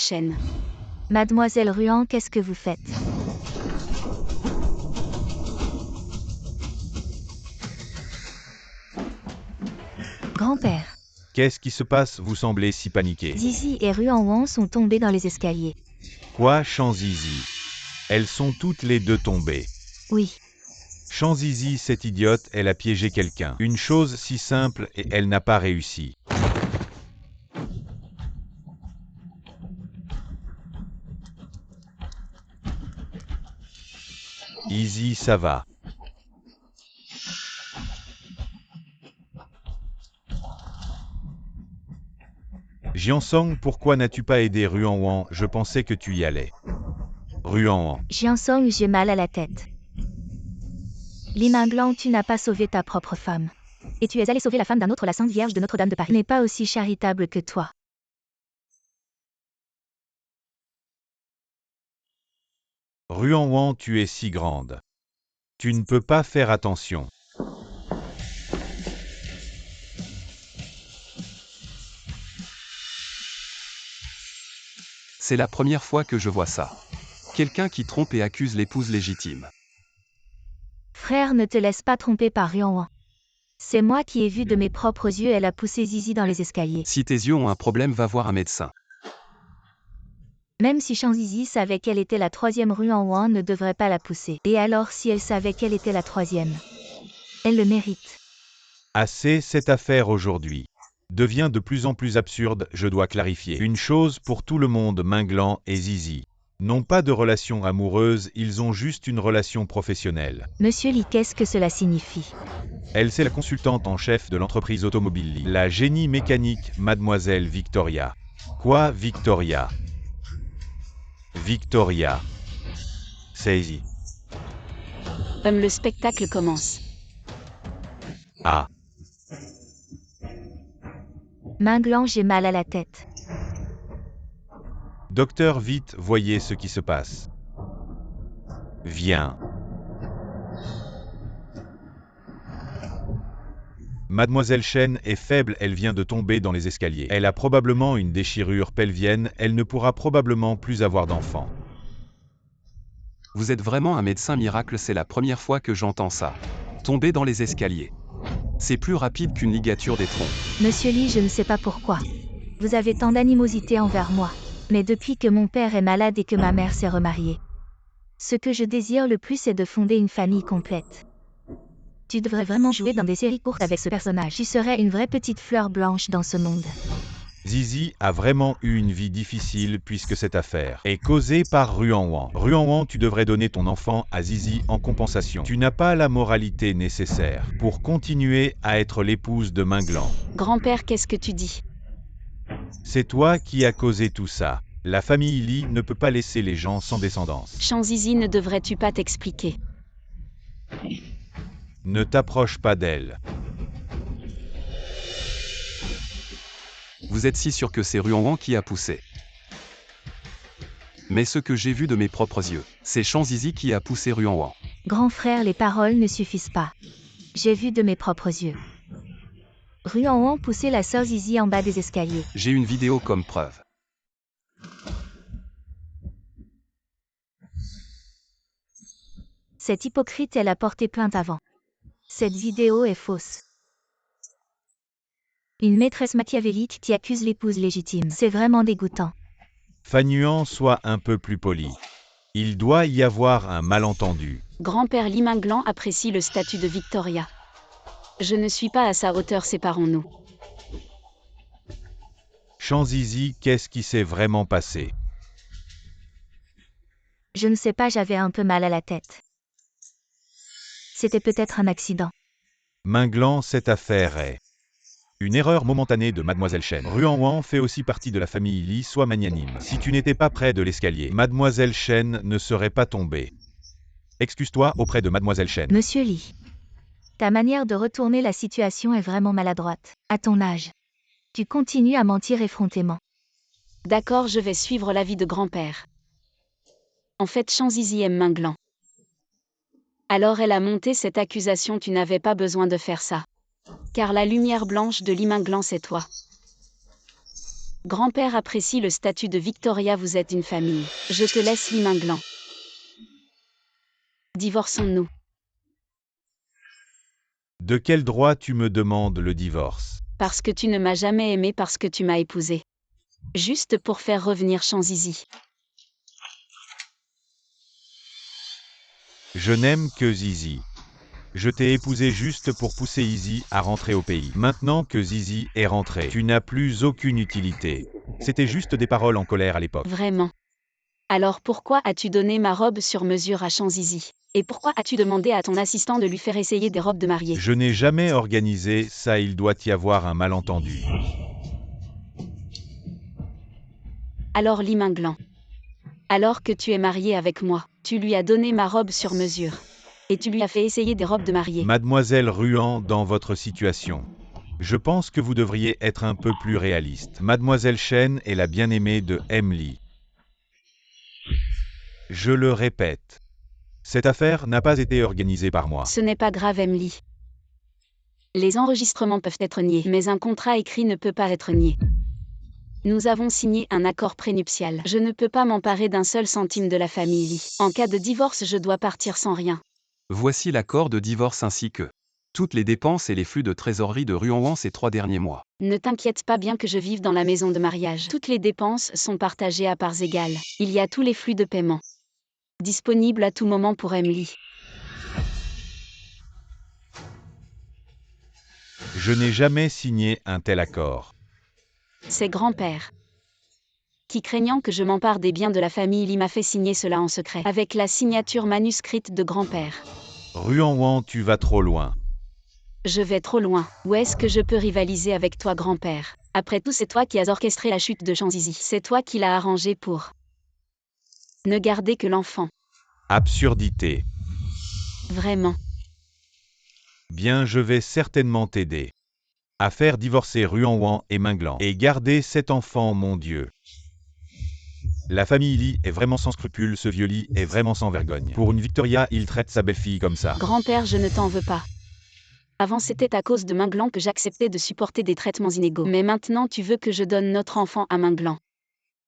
Chaîne. Mademoiselle Ruan, qu'est-ce que vous faites? Grand-père. Qu'est-ce qui se passe? Vous semblez si paniqué. Zizi et Ruan Wan sont tombés dans les escaliers. Quoi, Zizi? Elles sont toutes les deux tombées. Oui. Zizi, cette idiote, elle a piégé quelqu'un. Une chose si simple et elle n'a pas réussi. Easy, ça va. Jiansong, pourquoi n'as-tu pas aidé Ruan Wan? Je pensais que tu y allais. Ruan Wan. Jiansong, j'ai mal à la tête. Li Minglan, tu n'as pas sauvé ta propre femme. Et tu es allé sauver la femme d'un autre, la Sainte Vierge de Notre-Dame de Paris. N'est pas aussi charitable que toi. Ruan Wan, tu es si grande. Tu ne peux pas faire attention. C'est la première fois que je vois ça. Quelqu'un qui trompe et accuse l'épouse légitime. Frère, ne te laisse pas tromper par Ruan Wan. C'est moi qui ai vu de mes propres yeux, elle a poussé Zizi dans les escaliers. Si tes yeux ont un problème, va voir un médecin. Même si Zizi savait qu'elle était la troisième, Ruan Wan ne devrait pas la pousser. Et alors si elle savait qu'elle était la troisième? Elle le mérite. Assez, cette affaire aujourd'hui devient de plus en plus absurde, je dois clarifier. Une chose pour tout le monde, Minglan et Zizi n'ont pas de relation amoureuse, ils ont juste une relation professionnelle. Monsieur Li, qu'est-ce que cela signifie? Elle, c'est la consultante en chef de l'entreprise automobile Li. La génie mécanique, mademoiselle Victoria. Quoi, Victoria? Victoria. Saisie. Le spectacle commence. Ah. Minglan, j'ai mal à la tête. Docteur, vite, voyez ce qui se passe. Viens. Mademoiselle Chen est faible, elle vient de tomber dans les escaliers. Elle a probablement une déchirure pelvienne, elle ne pourra probablement plus avoir d'enfant. Vous êtes vraiment un médecin miracle, c'est la première fois que j'entends ça. Tomber dans les escaliers. C'est plus rapide qu'une ligature des trompes. Monsieur Li, je ne sais pas pourquoi. Vous avez tant d'animosité envers moi. Mais depuis que mon père est malade et que ma mère s'est remariée, ce que je désire le plus est de fonder une famille complète. Tu devrais vraiment jouer dans des séries courtes avec ce personnage. Tu serais une vraie petite fleur blanche dans ce monde. Zizi a vraiment eu une vie difficile puisque cette affaire est causée par Ruan Wan. Ruan Wan, tu devrais donner ton enfant à Zizi en compensation. Tu n'as pas la moralité nécessaire pour continuer à être l'épouse de Minglan. Grand-père, qu'est-ce que tu dis? C'est toi qui as causé tout ça. La famille Li ne peut pas laisser les gens sans descendance. Zizi, ne devrais-tu pas t'expliquer? Ne t'approche pas d'elle. Vous êtes si sûr que c'est Ruan Wan qui a poussé. Mais ce que j'ai vu de mes propres yeux, c'est Zizi qui a poussé Ruan Wan. Grand frère, les paroles ne suffisent pas. J'ai vu de mes propres yeux. Ruan Wan poussait la sœur Zizi en bas des escaliers. J'ai une vidéo comme preuve. Cette hypocrite, elle a porté plainte avant. Cette vidéo est fausse. Une maîtresse machiavélique qui accuse l'épouse légitime. C'est vraiment dégoûtant. Fanuan, sois un peu plus poli. Il doit y avoir un malentendu. Grand-père Li Minglan apprécie le statut de Victoria. Je ne suis pas à sa hauteur, séparons-nous. Zizi, qu'est-ce qui s'est vraiment passé? Je ne sais pas, j'avais un peu mal à la tête. C'était peut-être un accident. Minglan, cette affaire est une erreur momentanée de Mademoiselle Chen. Ruan Wan fait aussi partie de la famille Li, sois magnanime. Si tu n'étais pas près de l'escalier, Mademoiselle Chen ne serait pas tombée. Excuse-toi auprès de Mademoiselle Chen. Monsieur Li, ta manière de retourner la situation est vraiment maladroite. À ton âge, tu continues à mentir effrontément. D'accord, je vais suivre l'avis de grand-père. En fait, Zizi aime Minglan. Alors elle a monté cette accusation, tu n'avais pas besoin de faire ça. Car la lumière blanche de Li Minglan, c'est toi. Grand-père apprécie le statut de Victoria, vous êtes une famille. Je te laisse Lee Minglan. Divorçons-nous. De quel droit tu me demandes le divorce? Parce que tu ne m'as jamais aimé, parce que tu m'as épousé. Juste pour faire revenir Chanzizi. Je n'aime que Zizi. Je t'ai épousé juste pour pousser Izzy à rentrer au pays. Maintenant que Zizi est rentré, tu n'as plus aucune utilité. C'était juste des paroles en colère à l'époque. Vraiment. Alors pourquoi as-tu donné ma robe sur mesure à Chanzizi? Et pourquoi as-tu demandé à ton assistant de lui faire essayer des robes de mariée? Je n'ai jamais organisé ça, il doit y avoir un malentendu. Alors Lee Minglan. Alors que tu es marié avec moi, tu lui as donné ma robe sur mesure. Et tu lui as fait essayer des robes de mariée. Mademoiselle Ruan, dans votre situation, je pense que vous devriez être un peu plus réaliste. Mademoiselle Chen est la bien-aimée de Emily. Je le répète. Cette affaire n'a pas été organisée par moi. Ce n'est pas grave, Emily. Les enregistrements peuvent être niés, mais un contrat écrit ne peut pas être nié. Nous avons signé un accord prénuptial. Je ne peux pas m'emparer d'un seul centime de la famille Lee. En cas de divorce, je dois partir sans rien. Voici l'accord de divorce ainsi que toutes les dépenses et les flux de trésorerie de Ruan ces 3 derniers mois. Ne t'inquiète pas, bien que je vive dans la maison de mariage. Toutes les dépenses sont partagées à parts égales. Il y a tous les flux de paiement. Disponibles à tout moment pour Emily. Je n'ai jamais signé un tel accord. C'est grand-père qui, craignant que je m'empare des biens de la famille Lee, m'a fait signer cela en secret, avec la signature manuscrite de grand-père. Ruan, tu vas trop loin. Je vais trop loin. Où est-ce que je peux rivaliser avec toi, grand-père? Après tout, c'est toi qui as orchestré la chute de Chanzizi. C'est toi qui l'as arrangé pour ne garder que l'enfant. Absurdité. Vraiment. Bien, je vais certainement t'aider à faire divorcer Ruan et Minglan et garder cet enfant, mon Dieu. La famille Lee est vraiment sans scrupules, ce vieux Lee est vraiment sans vergogne. Pour une Victoria, il traite sa belle-fille comme ça. Grand-père, je ne t'en veux pas. Avant, c'était à cause de Minglan que j'acceptais de supporter des traitements inégaux. Mais maintenant, tu veux que je donne notre enfant à Minglan.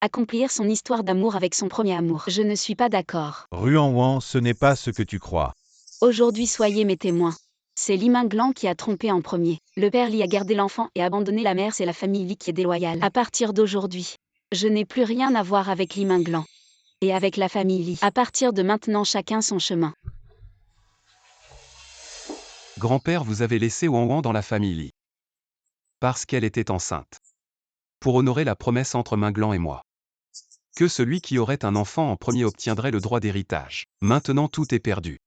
Accomplir son histoire d'amour avec son premier amour. Je ne suis pas d'accord. Ruan, ce n'est pas ce que tu crois. Aujourd'hui, soyez mes témoins. C'est Lee Minglan qui a trompé en premier. Le père Lee a gardé l'enfant et abandonné la mère, c'est la famille Lee qui est déloyale. À partir d'aujourd'hui, je n'ai plus rien à voir avec Lee Minglan. Et avec la famille Lee. À partir de maintenant, chacun son chemin. Grand-père, vous avez laissé Ruan dans la famille Lee. Parce qu'elle était enceinte. Pour honorer la promesse entre Minglan et moi. Que celui qui aurait un enfant en premier obtiendrait le droit d'héritage. Maintenant tout est perdu.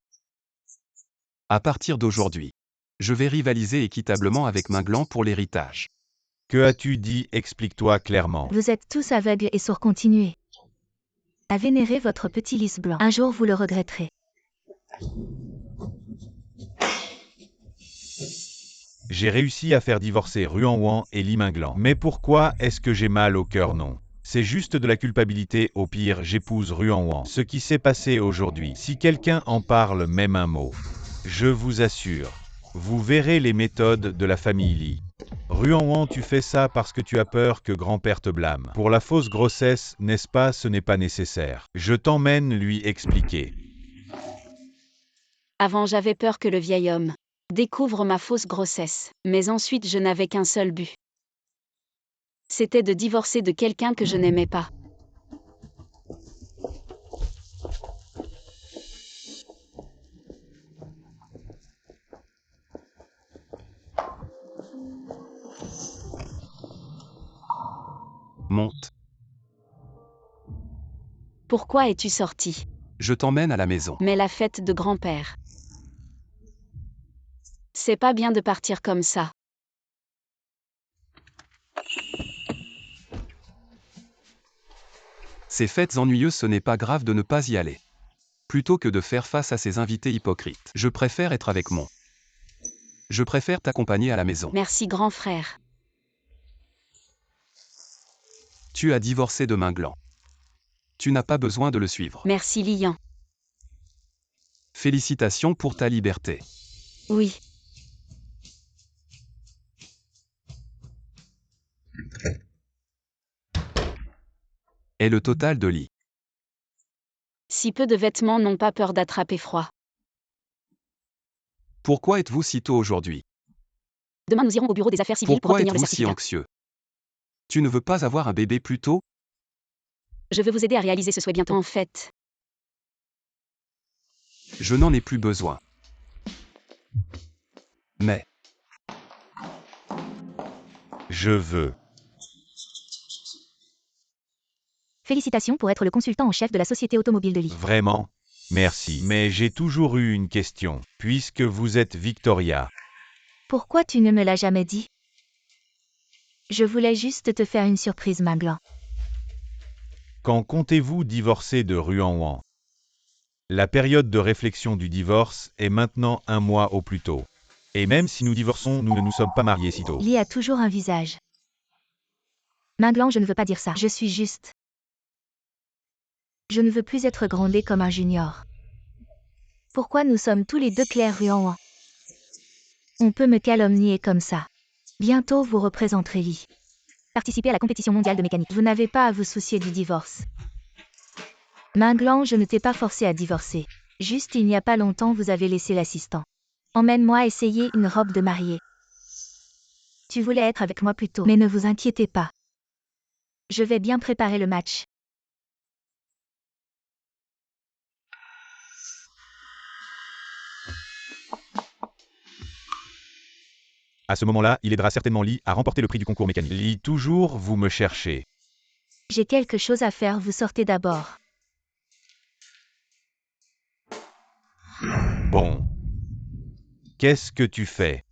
À partir d'aujourd'hui, je vais rivaliser équitablement avec Minglan pour l'héritage. Que as-tu dit? Explique-toi clairement. Vous êtes tous aveugles et sourds, continuez à vénérer votre petit lys blanc. Un jour vous le regretterez. J'ai réussi à faire divorcer Ruan et Lee Minglan. Mais pourquoi est-ce que j'ai mal au cœur? Non. C'est juste de la culpabilité, au pire j'épouse Ruan. Ce qui s'est passé aujourd'hui, si quelqu'un en parle même un mot, je vous assure, vous verrez les méthodes de la famille Lee. Ruan, tu fais ça parce que tu as peur que grand-père te blâme. Pour la fausse grossesse, n'est-ce pas? Ce n'est pas nécessaire. Je t'emmène lui expliquer. Avant, j'avais peur que le vieil homme découvre ma fausse grossesse. Mais ensuite, je n'avais qu'un seul but. C'était de divorcer de quelqu'un que je n'aimais pas. Monte. Pourquoi es-tu sorti? Je t'emmène à la maison. Mais la fête de grand-père. C'est pas bien de partir comme ça. Ces fêtes ennuyeuses, ce n'est pas grave de ne pas y aller. Plutôt que de faire face à ces invités hypocrites, je préfère être avec mon. Je préfère t'accompagner à la maison. Merci, grand frère. Tu as divorcé de Minglan. Tu n'as pas besoin de le suivre. Merci, Lian. Félicitations pour ta liberté. Oui. est le total de Li. Si peu de vêtements n'ont pas peur d'attraper froid. Pourquoi êtes-vous si tôt aujourd'hui? Demain nous irons au bureau des affaires civiles pour Pourquoi obtenir le êtes-vous si certificat. anxieux? Tu ne veux pas avoir un bébé plus tôt? Je veux vous aider à réaliser ce souhait bientôt en fait. Je n'en ai plus besoin. Mais, Je veux. Félicitations pour être le consultant en chef de la société automobile de Li. Vraiment? Merci. Mais j'ai toujours eu une question. Puisque vous êtes Victoria, Pourquoi tu ne me l'as jamais dit? Je voulais juste te faire une surprise, Minglan. quand comptez-vous divorcer de Ruan-Wan? La période de réflexion du divorce est maintenant 1 mois au plus tôt. Et même si nous divorçons, nous ne nous sommes pas mariés si tôt. Li a toujours un visage. Minglan, je ne veux pas dire ça. Je suis juste. Je ne veux plus être grondée comme un junior. Pourquoi nous sommes tous les deux Claire Ruan? On peut me calomnier comme ça. Bientôt vous représenterez Li. Participez à la compétition mondiale de mécanique. Vous n'avez pas à vous soucier du divorce. Minglan, je ne t'ai pas forcé à divorcer. Juste il n'y a pas longtemps vous avez laissé l'assistant. Emmène-moi essayer une robe de mariée. Tu voulais être avec moi plus tôt, mais ne vous inquiétez pas. Je vais bien préparer le match. À ce moment-là, il aidera certainement Li à remporter le prix du concours mécanique. Li, toujours vous me cherchez. J'ai quelque chose à faire, vous sortez d'abord. Bon. Qu'est-ce que tu fais?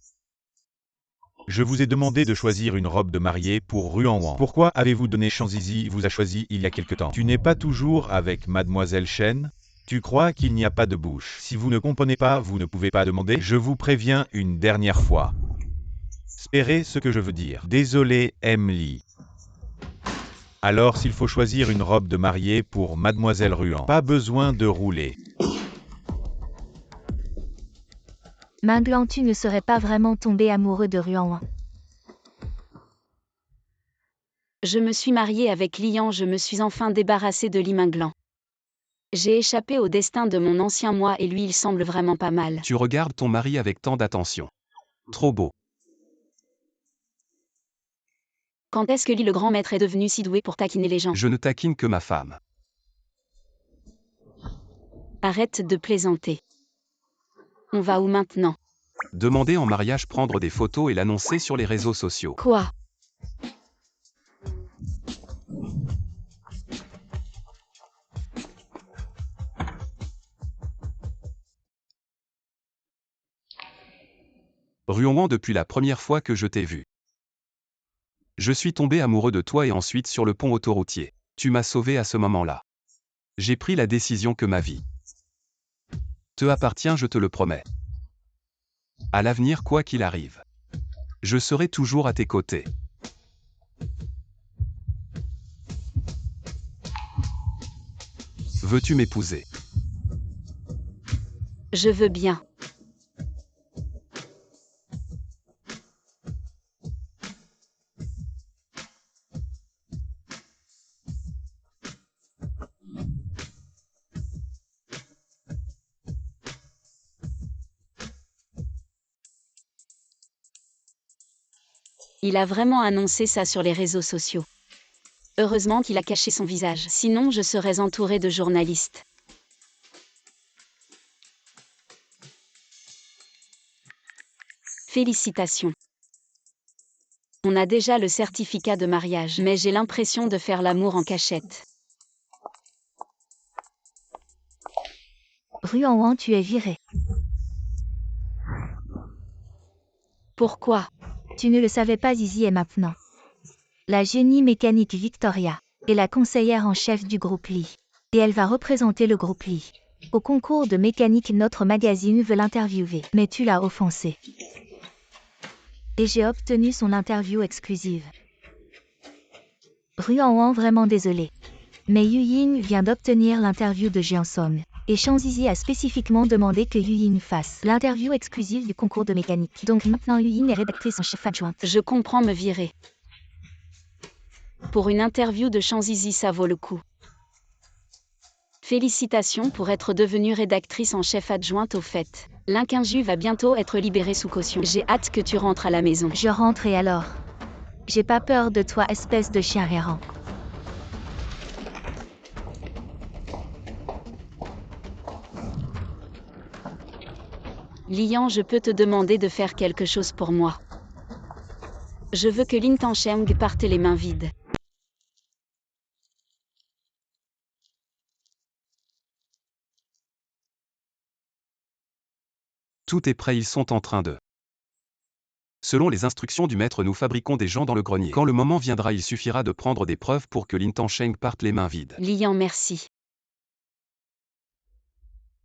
Je vous ai demandé de choisir une robe de mariée pour Ruan-Wan. Pourquoi avez-vous donné Shanzizi vous a choisi il y a quelque temps? Tu n'es pas toujours avec Mademoiselle Shen? Tu crois qu'il n'y a pas de bouche? Si vous ne comprenez pas, vous ne pouvez pas demander. Je vous préviens une dernière fois. Espérez ce que je veux dire. Désolé, Emily. Alors s'il faut choisir une robe de mariée pour Mademoiselle Ruan, pas besoin de rouler. Minglan, tu ne serais pas vraiment tombé amoureux de Ruan. Je me suis mariée avec Lian, je me suis enfin débarrassée de Li Minglan. J'ai échappé au destin de mon ancien moi et lui il semble vraiment pas mal. tu regardes ton mari avec tant d'attention. Trop beau. Quand est-ce que Li le grand maître est devenu si doué pour taquiner les gens? Je ne taquine que ma femme. Arrête de plaisanter. On va où maintenant? Demander en mariage, prendre des photos et l'annoncer sur les réseaux sociaux. Quoi? Ruan, depuis la première fois que je t'ai vu. Je suis tombé amoureux de toi et ensuite sur le pont autoroutier. Tu m'as sauvé à ce moment-là. J'ai pris la décision que ma vie te appartient, je te le promets. À l'avenir, quoi qu'il arrive, je serai toujours à tes côtés. Veux-tu m'épouser? Je veux bien. Il a vraiment annoncé ça sur les réseaux sociaux. Heureusement qu'il a caché son visage, sinon je serais entourée de journalistes. Félicitations. On a déjà le certificat de mariage, mais j'ai l'impression de faire l'amour en cachette. Ruan, tu es viré. Pourquoi? Tu ne le savais pas, Zizi est maintenant la génie mécanique Victoria est la conseillère en chef du groupe Li. Et elle va représenter le groupe Li. Au concours de mécanique, notre magazine veut l'interviewer, mais tu l'as offensé. Et j'ai obtenu son interview exclusive. Ruan, vraiment désolé. Mais Yuyin vient d'obtenir l'interview de Jiansong. Et Shanzizi a spécifiquement demandé que Yuyin fasse l'interview exclusive du concours de mécanique. Donc maintenant Yuyin est rédactrice en chef adjointe. Je comprends me virer. Pour une interview de Shanzizi, ça vaut le coup. Félicitations pour être devenue rédactrice en chef adjointe au fait. L'Inquinju va bientôt être libéré sous caution. J'ai hâte que tu rentres à la maison. Je rentre et alors? J'ai pas peur de toi, espèce de chien errant. Lian, je peux te demander de faire quelque chose pour moi. Je veux que Lin Tancheng parte les mains vides. Tout est prêt, ils sont en train de. Selon les instructions du maître, nous fabriquons des gens dans le grenier. Quand le moment viendra, il suffira de prendre des preuves pour que Lin Tancheng parte les mains vides. Lian, merci.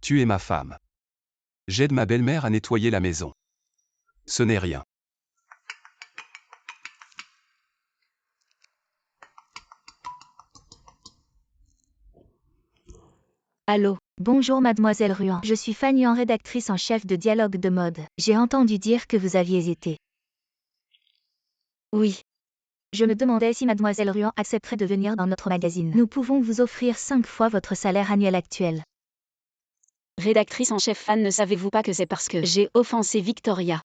Tu es ma femme. J'aide ma belle-mère à nettoyer la maison. Ce n'est rien. Allô? Bonjour mademoiselle Ruan, je suis Fan Yuan, rédactrice en chef de Dialogue de mode. J'ai entendu dire que vous aviez été. Oui. Je me demandais si mademoiselle Ruan accepterait de venir dans notre magazine. Nous pouvons vous offrir 5 fois votre salaire annuel actuel. Rédactrice en chef Fan, ne savez-vous pas que c'est parce que j'ai offensé Victoria?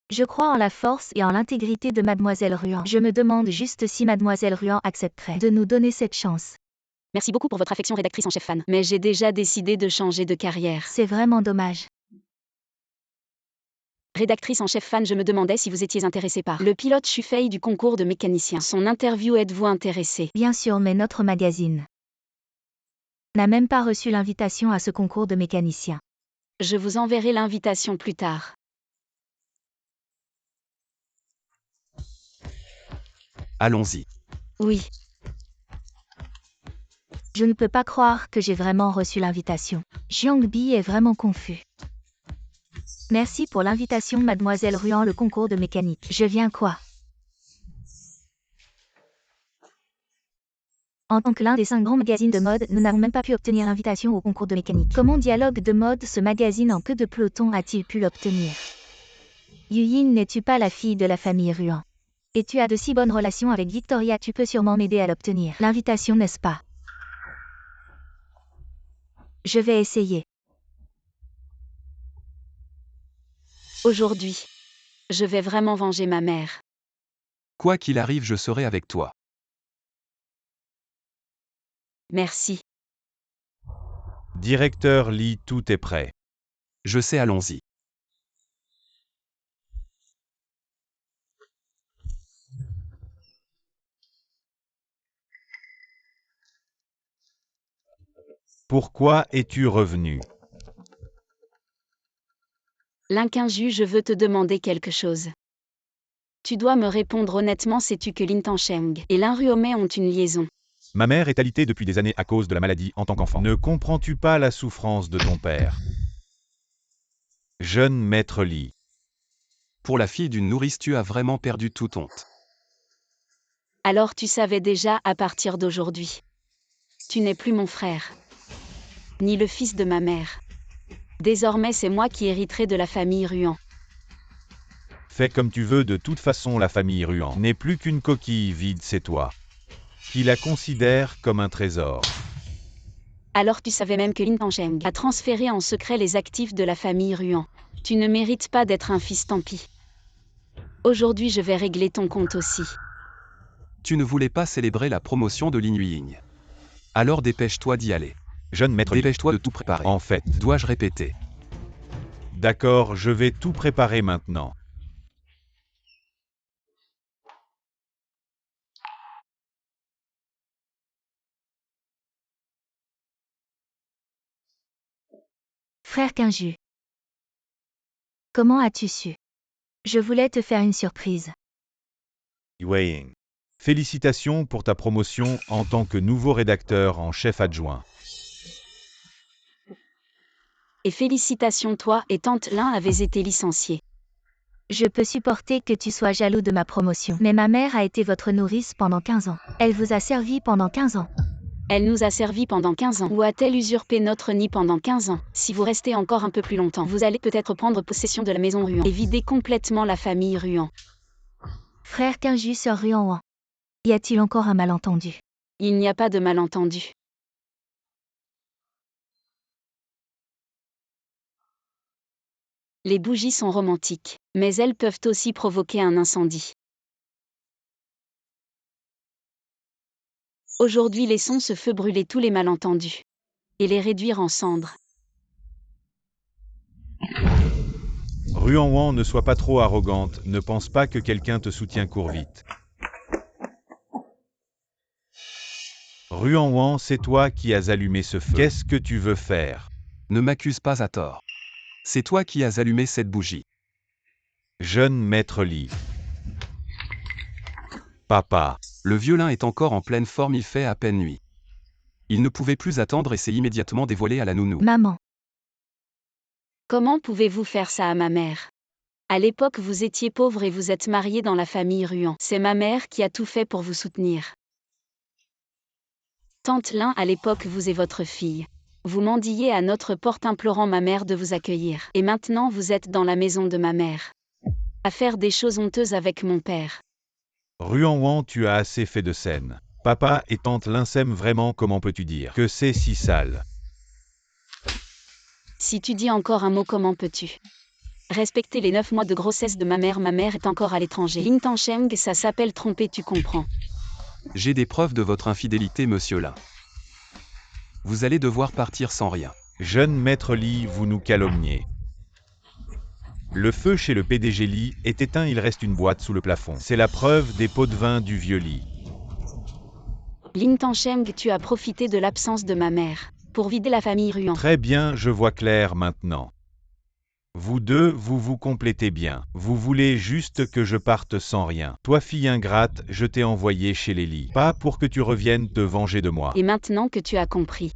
Je crois en la force et en l'intégrité de mademoiselle Ruan. Je me demande juste si mademoiselle Ruan accepterait de nous donner cette chance. Merci beaucoup pour votre affection, rédactrice en chef Fan. Mais j'ai déjà décidé de changer de carrière. C'est vraiment dommage. Rédactrice en chef Fan, je me demandais si vous étiez intéressée par le pilote Shufei du concours de mécanicien. Son interview, êtes-vous intéressé? Bien sûr, mais notre magazine n'a même pas reçu l'invitation à ce concours de mécanicien. Je vous enverrai l'invitation plus tard. Allons-y. Oui. Je ne peux pas croire que j'ai vraiment reçu l'invitation. Jiang Bi est vraiment confus. Merci pour l'invitation, mademoiselle Ruan, le concours de mécanique. Je viens quoi? En tant que l'un des 5 grands magazines de mode, nous n'avons même pas pu obtenir l'invitation au concours de mécanique. Comment Dialogue de mode, ce magazine en queue de peloton, a-t-il pu l'obtenir? Yuyin, n'es-tu pas la fille de la famille Ruan? Et tu as de si bonnes relations avec Victoria, tu peux sûrement m'aider à l'obtenir. L'invitation, n'est-ce pas? Je vais essayer. Aujourd'hui, je vais vraiment venger ma mère. Quoi qu'il arrive, je serai avec toi. Merci. Directeur Lee, tout est prêt. Je sais, allons-y. Pourquoi es-tu revenu? L'Inquinju, je veux te demander quelque chose. Tu dois me répondre honnêtement, sais-tu que Lin Tancheng et Lin Ruomei ont une liaison? Ma mère est alitée depuis des années à cause de la maladie en tant qu'enfant. Ne comprends-tu pas la souffrance de ton père? Jeune maître Lee. Pour la fille d'une nourrice, tu as vraiment perdu toute honte. Alors tu savais déjà à partir d'aujourd'hui. Tu n'es plus mon frère. Ni le fils de ma mère. Désormais c'est moi qui hériterai de la famille Ruan. Fais comme tu veux, de toute façon la famille Ruan n'est plus qu'une coquille vide, c'est toi qui la considère comme un trésor. Alors tu savais même que Lin Tancheng a transféré en secret les actifs de la famille Ruan. Tu ne mérites pas d'être un fils, tant pis. Aujourd'hui je vais régler ton compte aussi. Tu ne voulais pas célébrer la promotion de Lin Yuying. Alors dépêche-toi d'y aller. Jeune maître Lee. Dépêche-toi de tout préparer. En fait. Dois-je répéter? D'accord, je vais tout préparer maintenant. Frère Quinju. Comment as-tu su? Je voulais te faire une surprise. Weiing. Félicitations pour ta promotion en tant que nouveau rédacteur en chef adjoint. Et félicitations, toi et tante Lin avez été licenciés. Je peux supporter que tu sois jaloux de ma promotion. Mais ma mère a été votre nourrice pendant 15 ans. Elle vous a servi pendant 15 ans. Elle nous a servi pendant 15 ans. Ou a-t-elle usurpé notre nid pendant 15 ans? Si vous restez encore un peu plus longtemps, vous allez peut-être prendre possession de la maison Ruan et vider complètement la famille Ruan. Frère Quinju, sœur Ruan. Y a-t-il encore un malentendu? Il n'y a pas de malentendu. Les bougies sont romantiques, mais elles peuvent aussi provoquer un incendie. Aujourd'hui laissons ce feu brûler tous les malentendus. Et les réduire en cendres. Ruan-Wan, ne sois pas trop arrogante, ne pense pas que quelqu'un te soutient, cours vite. Ruan-Wan, c'est toi qui as allumé ce feu. Qu'est-ce que tu veux faire? Ne m'accuse pas à tort. C'est toi qui as allumé cette bougie. Jeune maître Li. Papa. Le violin est encore en pleine forme, il fait à peine nuit. Il ne pouvait plus attendre et s'est immédiatement dévoilé à la nounou. Maman. Comment pouvez-vous faire ça à ma mère? À l'époque vous étiez pauvre et vous êtes marié dans la famille Ruan. C'est ma mère qui a tout fait pour vous soutenir. Tante Lin, à l'époque vous et votre fille. Vous mendiez à notre porte implorant ma mère de vous accueillir. Et maintenant vous êtes dans la maison de ma mère. À faire des choses honteuses avec mon père. Ruan-Wan, tu as assez fait de scène. Papa et tante Lin s'aiment vraiment, comment peux-tu dire que c'est si sale? Si tu dis encore un mot, comment peux-tu respecter les 9 mois de grossesse de ma mère est encore à l'étranger. Lin Tancheng, ça s'appelle tromper, tu comprends. J'ai des preuves de votre infidélité, monsieur Lin. Vous allez devoir partir sans rien. Jeune maître Li, vous nous calomniez. Le feu chez le PDG Li est éteint, il reste une boîte sous le plafond. C'est la preuve des pots de vin du vieux Li. Lin Tancheng, tu as profité de l'absence de ma mère pour vider la famille Ruan. Très bien, je vois clair maintenant. Vous deux, vous vous complétez bien. Vous voulez juste que je parte sans rien. Toi, fille ingrate, je t'ai envoyé chez les Li. Pas pour que tu reviennes te venger de moi. Et maintenant que tu as compris,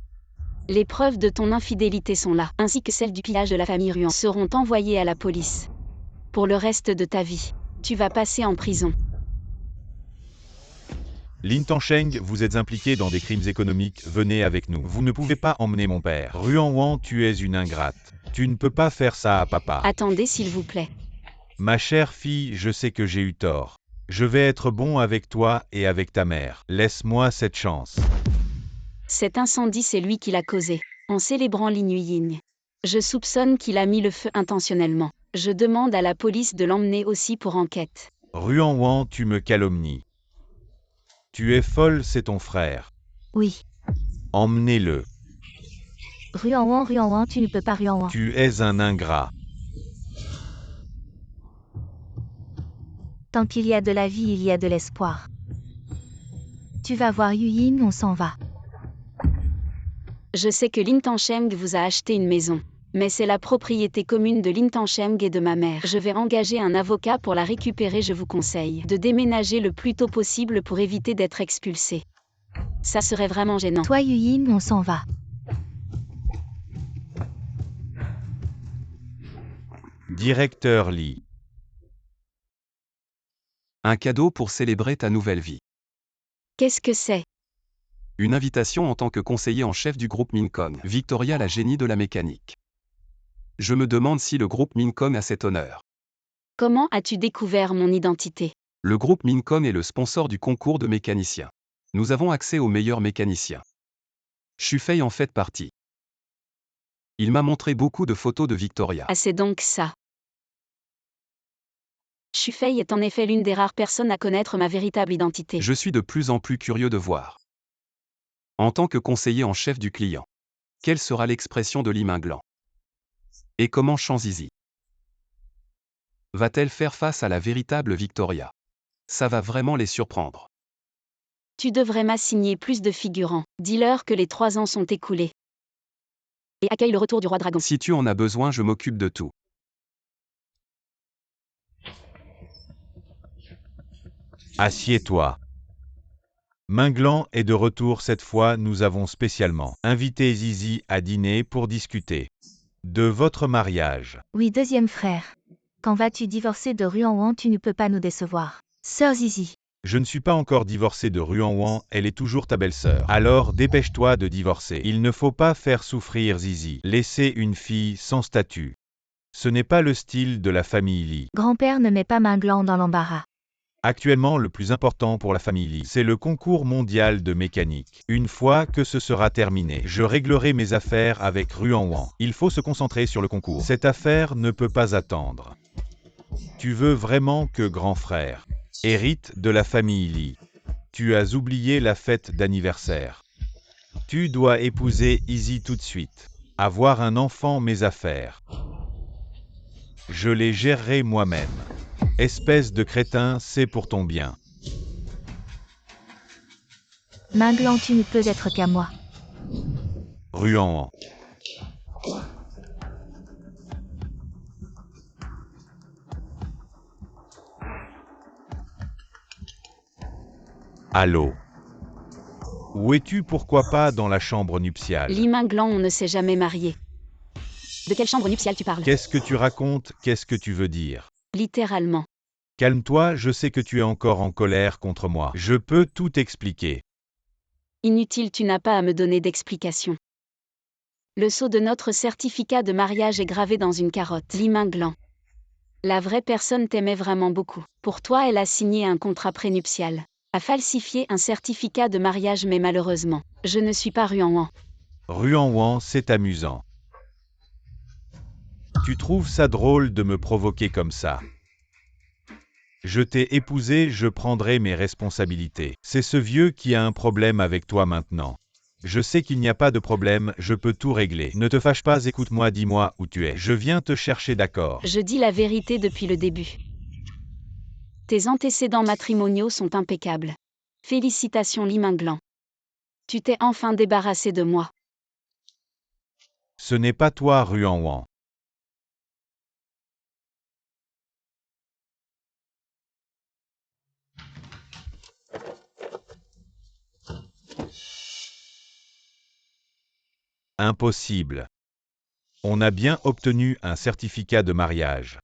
les preuves de ton infidélité sont là, ainsi que celles du pillage de la famille Ruan seront envoyées à la police. Pour le reste de ta vie, tu vas passer en prison. Lin Tancheng, vous êtes impliqué dans des crimes économiques, venez avec nous. Vous ne pouvez pas emmener mon père. Ruan-Wan, tu es une ingrate. Tu ne peux pas faire ça à papa. Attendez s'il vous plaît. Ma chère fille, je sais que j'ai eu tort. Je vais être bon avec toi et avec ta mère. Laisse-moi cette chance. Cet incendie, c'est lui qui l'a causé, en célébrant Lin Yuyin. Je soupçonne qu'il a mis le feu intentionnellement. Je demande à la police de l'emmener aussi pour enquête. Ruan-Wan, tu me calomnies. Tu es folle, c'est ton frère. Oui. Emmenez-le. Ruan-Wan, tu ne peux pas Ruan-Wan. Tu es un ingrat. Tant qu'il y a de la vie, il y a de l'espoir. Tu vas voir Yuyin, on s'en va. Je sais que Lin Tancheng vous a acheté une maison. Mais c'est la propriété commune de Lin Tancheng et de ma mère. Je vais engager un avocat pour la récupérer. Je vous conseille de déménager le plus tôt possible pour éviter d'être expulsé. Ça serait vraiment gênant. Toi Yuyin, on s'en va. Directeur Li. Un cadeau pour célébrer ta nouvelle vie. Qu'est-ce que c'est? Une invitation en tant que conseiller en chef du groupe Mincom. Victoria, la génie de la mécanique. Je me demande si le groupe Mincom a cet honneur. Comment as-tu découvert mon identité? Le groupe Mincom est le sponsor du concours de mécaniciens. Nous avons accès aux meilleurs mécaniciens. Shufei en fait partie. Il m'a montré beaucoup de photos de Victoria. Ah, c'est donc ça. Shufei est en effet l'une des rares personnes à connaître ma véritable identité. Je suis de plus en plus curieux de voir. En tant que conseiller en chef du client, quelle sera l'expression de Li Minglan? Et comment Shanzizi va-t-elle faire face à la véritable Victoria? Ça va vraiment les surprendre. Tu devrais m'assigner plus de figurants. Dis-leur que les 3 ans sont écoulés. Et accueille le retour du roi dragon. Si tu en as besoin, je m'occupe de tout. Assieds-toi. Minglan est de retour cette fois, nous avons spécialement invité Zizi à dîner pour discuter de votre mariage. Oui, deuxième frère. Quand vas-tu divorcer de Ruan-Wan, tu ne peux pas nous décevoir. Sœur Zizi. Je ne suis pas encore divorcé de Ruan-Wan, elle est toujours ta belle-sœur. Alors dépêche-toi de divorcer. Il ne faut pas faire souffrir Zizi. Laisser une fille sans statut. Ce n'est pas le style de la famille Li. Grand-père ne met pas Minglan dans l'embarras. Actuellement, le plus important pour la famille Lee, c'est le concours mondial de mécanique. Une fois que ce sera terminé, je réglerai mes affaires avec Ruan Wan. Il faut se concentrer sur le concours. Cette affaire ne peut pas attendre. Tu veux vraiment que grand frère hérite de la famille Lee. Tu as oublié la fête d'anniversaire. Tu dois épouser Izzy tout de suite. Avoir un enfant, mes affaires. Je les gérerai moi-même. Espèce de crétin, c'est pour ton bien. Minglan, tu ne peux être qu'à moi. Ruan. Allô? Où es-tu? Pourquoi pas dans la chambre nuptiale? Lee Minglan, on ne s'est jamais marié. De quelle chambre nuptiale tu parles? Qu'est-ce que tu racontes? Qu'est-ce que tu veux dire? Littéralement. Calme-toi, je sais que tu es encore en colère contre moi. Je peux tout expliquer. Inutile, tu n'as pas à me donner d'explication. Le sceau de notre certificat de mariage est gravé dans une carotte. Lee Minglan. La vraie personne t'aimait vraiment beaucoup. Pour toi, elle a signé un contrat prénuptial. A falsifié un certificat de mariage, mais malheureusement, je ne suis pas Ruan Wan. Ruan Wan, c'est amusant. Tu trouves ça drôle de me provoquer comme ça? Je t'ai épousé, je prendrai mes responsabilités. C'est ce vieux qui a un problème avec toi maintenant. Je sais qu'il n'y a pas de problème, je peux tout régler. Ne te fâche pas, écoute-moi, dis-moi où tu es. Je viens te chercher, d'accord? Je dis la vérité depuis le début. Tes antécédents matrimoniaux sont impeccables. Félicitations, Lee Minglan. Tu t'es enfin débarrassé de moi. Ce n'est pas toi, Ruan Wan. Impossible. On a bien obtenu un certificat de mariage.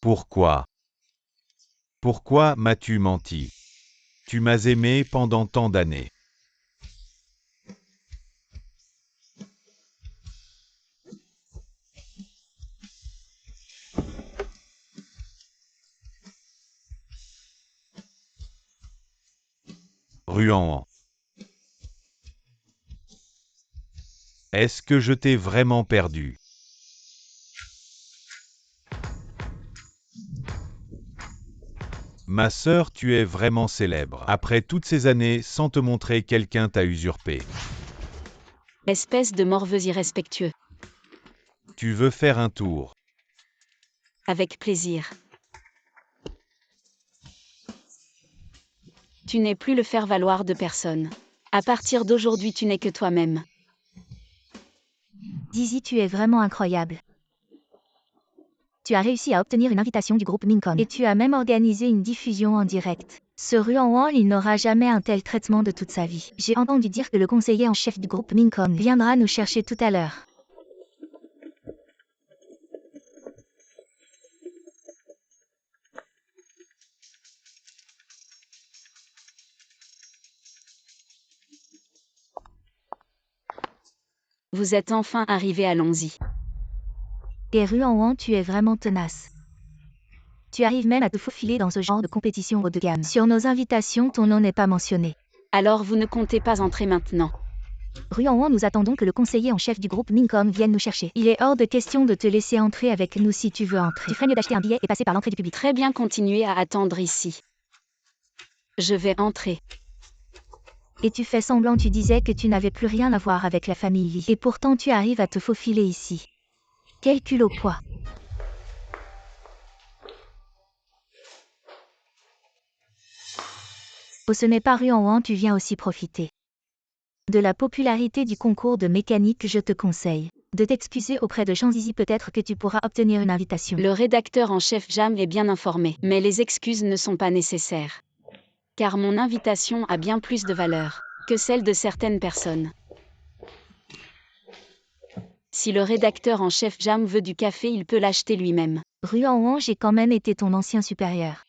Pourquoi? Pourquoi m'as-tu menti? Tu m'as aimé pendant tant d'années. Ruan. Est-ce que je t'ai vraiment perdu? Ma sœur, tu es vraiment célèbre. Après toutes ces années, sans te montrer, quelqu'un t'a usurpé. Espèce de morveux irrespectueux. Tu veux faire un tour? Avec plaisir. Tu n'es plus le faire-valoir de personne. À partir d'aujourd'hui, tu n'es que toi-même. Izzy, tu es vraiment incroyable. Tu as réussi à obtenir une invitation du groupe Mincom. Et tu as même organisé une diffusion en direct. Ce Ruan Wan, il n'aura jamais un tel traitement de toute sa vie. J'ai entendu dire que le conseiller en chef du groupe Mincom viendra nous chercher tout à l'heure. Vous êtes enfin arrivé, allons-y. Et Ruan Wan, tu es vraiment tenace. Tu arrives même à te faufiler dans ce genre de compétition haut de gamme. Sur nos invitations, ton nom n'est pas mentionné. Alors vous ne comptez pas entrer maintenant. Ruan Wan, nous attendons que le conseiller en chef du groupe Mincom vienne nous chercher. Il est hors de question de te laisser entrer avec nous si tu veux entrer. Tu ferais mieux d'acheter un billet et passer par l'entrée du public. Très bien, continuez à attendre ici. Je vais entrer. Et tu fais semblant, tu disais que tu n'avais plus rien à voir avec la famille Lee. Et pourtant tu arrives à te faufiler ici. Quel culot poids. Oh, ce n'est pas Ruan Wan, tu viens aussi profiter de la popularité du concours de mécanique. Je te conseille de t'excuser auprès de Jean Izzy, peut-être que tu pourras obtenir une invitation. Le rédacteur en chef Jam est bien informé, mais les excuses ne sont pas nécessaires. Car mon invitation a bien plus de valeur que celle de certaines personnes. Si le rédacteur en chef Jam veut du café, il peut l'acheter lui-même. Ruan Wan, j'ai quand même été ton ancien supérieur.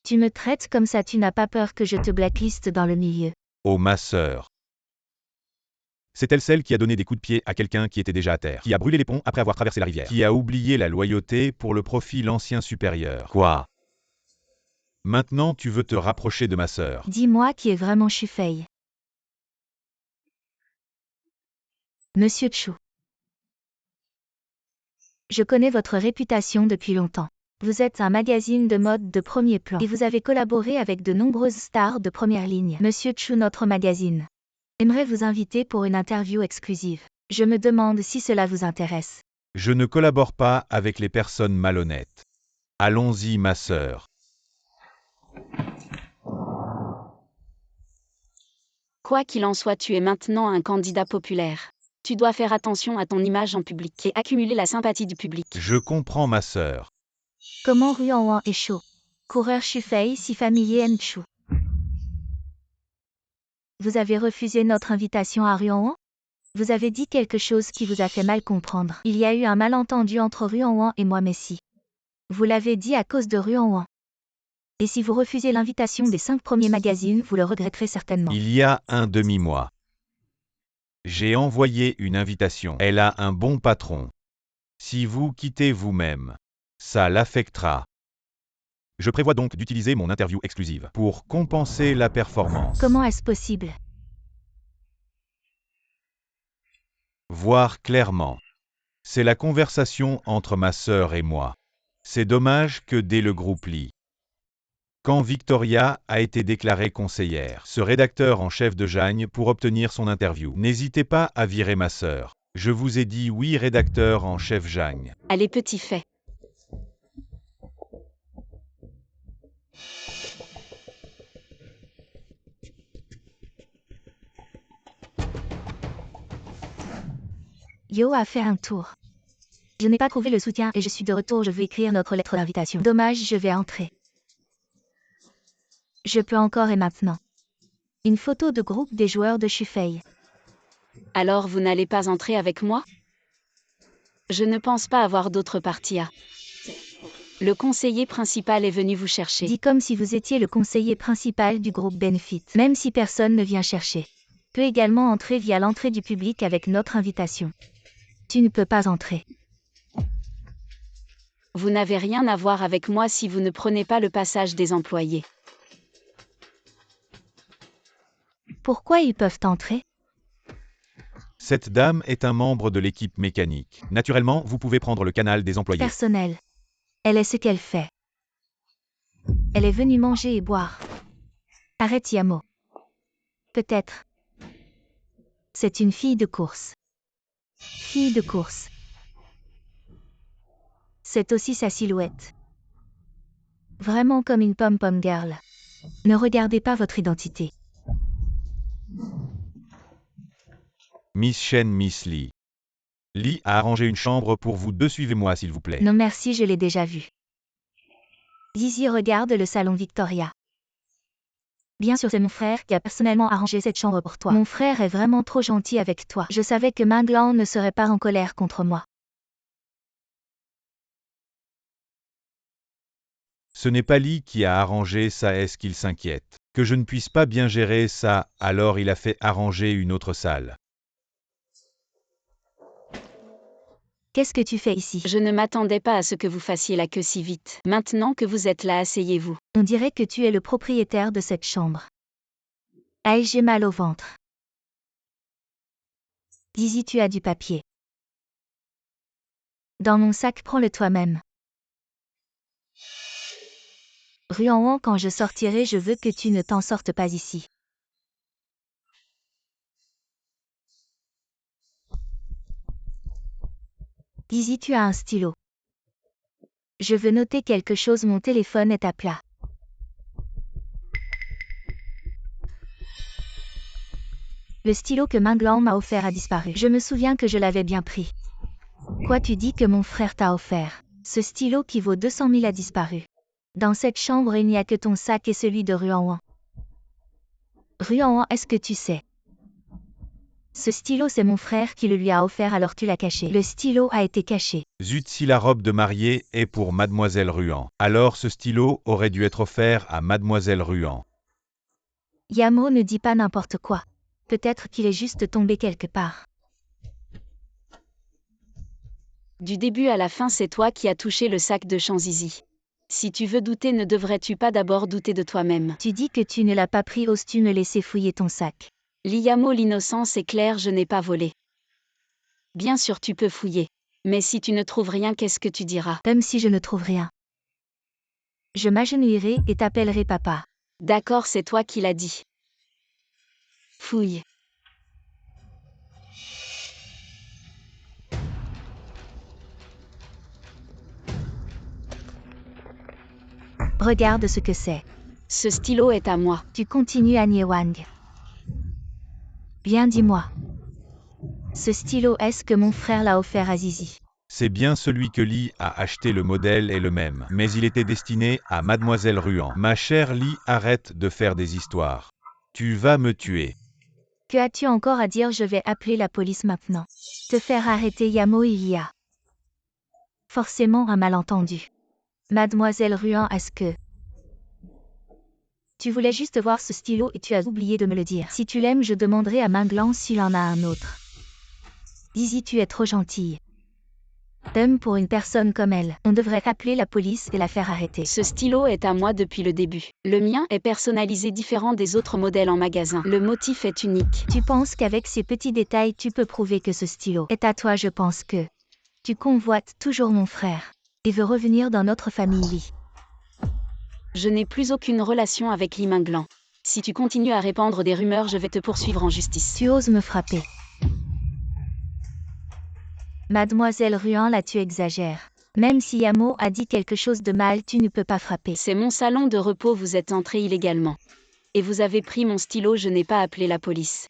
Tu me traites comme ça, tu n'as pas peur que je te blackliste dans le milieu? Oh, ma sœur. C'est-elle celle qui a donné des coups de pied à quelqu'un qui était déjà à terre, qui a brûlé les ponts après avoir traversé la rivière, qui a oublié la loyauté pour le profit l'ancien supérieur? Quoi? Maintenant tu veux te rapprocher de ma sœur. Dis-moi qui est vraiment Shufei. Monsieur Chu. Je connais votre réputation depuis longtemps. Vous êtes un magazine de mode de premier plan et vous avez collaboré avec de nombreuses stars de première ligne. Monsieur Chu, notre magazine aimerait vous inviter pour une interview exclusive. Je me demande si cela vous intéresse. Je ne collabore pas avec les personnes malhonnêtes. Allons-y, ma sœur. Quoi qu'il en soit, tu es maintenant un candidat populaire. Tu dois faire attention à ton image en public et accumuler la sympathie du public. Je comprends, ma sœur. Comment Ruan est chaud. Coureur Shufei si familier Nchu. Vous avez refusé notre invitation à Ruan? Vous avez dit quelque chose qui vous a fait mal comprendre. Il y a eu un malentendu entre Ruan et moi Messi. Vous l'avez dit à cause de Ruan. Et si vous refusez l'invitation des 5 premiers magazines, vous le regretterez certainement. Il y a un demi-mois. J'ai envoyé une invitation. Elle a un bon patron. Si vous quittez vous-même, ça l'affectera. Je prévois donc d'utiliser mon interview exclusive pour compenser la performance. Comment est-ce possible? Voir clairement. C'est la conversation entre ma sœur et moi. C'est dommage que dès le groupe Lee, quand Victoria a été déclarée conseillère, ce rédacteur en chef de Jagne pour obtenir son interview. N'hésitez pas à virer ma sœur. Je vous ai dit oui, rédacteur en chef Jagne. Allez, petit fait. Yo a fait un tour. Je n'ai pas trouvé le soutien et je suis de retour, je veux écrire notre lettre d'invitation. Dommage, je vais entrer. Je peux encore et maintenant. Une photo de groupe des joueurs de Shufei. Alors vous n'allez pas entrer avec moi? Je ne pense pas avoir d'autre partie à. Le conseiller principal est venu vous chercher. Dis comme si vous étiez le conseiller principal du groupe Benefit. Même si personne ne vient chercher. Peut également entrer via l'entrée du public avec notre invitation. Tu ne peux pas entrer. Vous n'avez rien à voir avec moi si vous ne prenez pas le passage des employés. Pourquoi ils peuvent entrer? Cette dame est un membre de l'équipe mécanique. Naturellement, vous pouvez prendre le canal des employés. Personnel. Elle est ce qu'elle fait. Elle est venue manger et boire. Arrête Yamo. Peut-être. C'est une fille de course. Fille de course. C'est aussi sa silhouette. Vraiment comme une pom-pom girl. Ne regardez pas votre identité. Miss Shen, Miss Lee. Lee a arrangé une chambre pour vous deux. Suivez-moi, s'il vous plaît. Non merci, je l'ai déjà vu. Dizzy regarde le salon Victoria. Bien sûr, c'est mon frère qui a personnellement arrangé cette chambre pour toi. Mon frère est vraiment trop gentil avec toi. Je savais que Minglan ne serait pas en colère contre moi. Ce n'est pas Lee qui a arrangé ça, est-ce qu'il s'inquiète que je ne puisse pas bien gérer ça, alors il a fait arranger une autre salle. Qu'est-ce que tu fais ici? Je ne m'attendais pas à ce que vous fassiez la queue si vite. Maintenant que vous êtes là, asseyez-vous. On dirait que tu es le propriétaire de cette chambre. Aïe, j'ai mal au ventre. Dizzy, tu as du papier. Dans mon sac, prends-le toi-même. Ruan, quand je sortirai, je veux que tu ne t'en sortes pas ici. Dizzy, tu as un stylo. Je veux noter quelque chose, mon téléphone est à plat. Le stylo que Minglan m'a offert a disparu. Je me souviens que je l'avais bien pris. Quoi, tu dis que mon frère t'a offert? Ce stylo qui vaut 200 000 a disparu. Dans cette chambre, il n'y a que ton sac et celui de Ruan. Ruan, est-ce que tu sais? Ce stylo, c'est mon frère qui le lui a offert, alors tu l'as caché. Le stylo a été caché. Zut, si la robe de mariée est pour Mademoiselle Ruan, alors ce stylo aurait dû être offert à Mademoiselle Ruan. Yamo ne dit pas n'importe quoi. Peut-être qu'il est juste tombé quelque part. Du début à la fin, c'est toi qui as touché le sac de Shanzizi. Si tu veux douter, ne devrais-tu pas d'abord douter de toi-même? Tu dis que tu ne l'as pas pris, oses-tu me laisser fouiller ton sac? Liamo, l'innocence est claire, je n'ai pas volé. Bien sûr tu peux fouiller. Mais si tu ne trouves rien, qu'est-ce que tu diras? Comme si je ne trouve rien. Je m'agenouillerai et t'appellerai papa. D'accord, c'est toi qui l'as dit. Fouille. Regarde ce que c'est. Ce stylo est à moi. Tu continues à nier Wang. Bien, dis-moi. Ce stylo, est-ce que mon frère l'a offert à Zizi? C'est bien celui que Lee a acheté, le modèle est le même. Mais il était destiné à Mademoiselle Ruan. Ma chère Lee, arrête de faire des histoires. Tu vas me tuer. Que as-tu encore à dire? Je vais appeler la police maintenant. Te faire arrêter, Yamo, il y a forcément un malentendu. Mademoiselle Ruan, est-ce que tu voulais juste voir ce stylo et tu as oublié de me le dire? Si tu l'aimes, je demanderai à Minglan s'il en a un autre. Zizi, tu es trop gentille. Pour une personne comme elle, on devrait appeler la police et la faire arrêter. Ce stylo est à moi depuis le début. Le mien est personnalisé différent des autres modèles en magasin. Le motif est unique. Tu penses qu'avec ces petits détails tu peux prouver que ce stylo est à toi? Je pense que tu convoites toujours mon frère et veux revenir dans notre famille. Je n'ai plus aucune relation avec Lee Minglan. Si tu continues à répandre des rumeurs, je vais te poursuivre en justice. Tu oses me frapper? Mademoiselle Ruan, là tu exagères. Même si Yamo a dit quelque chose de mal, tu ne peux pas frapper. C'est mon salon de repos, vous êtes entré illégalement. Et vous avez pris mon stylo, je n'ai pas appelé la police.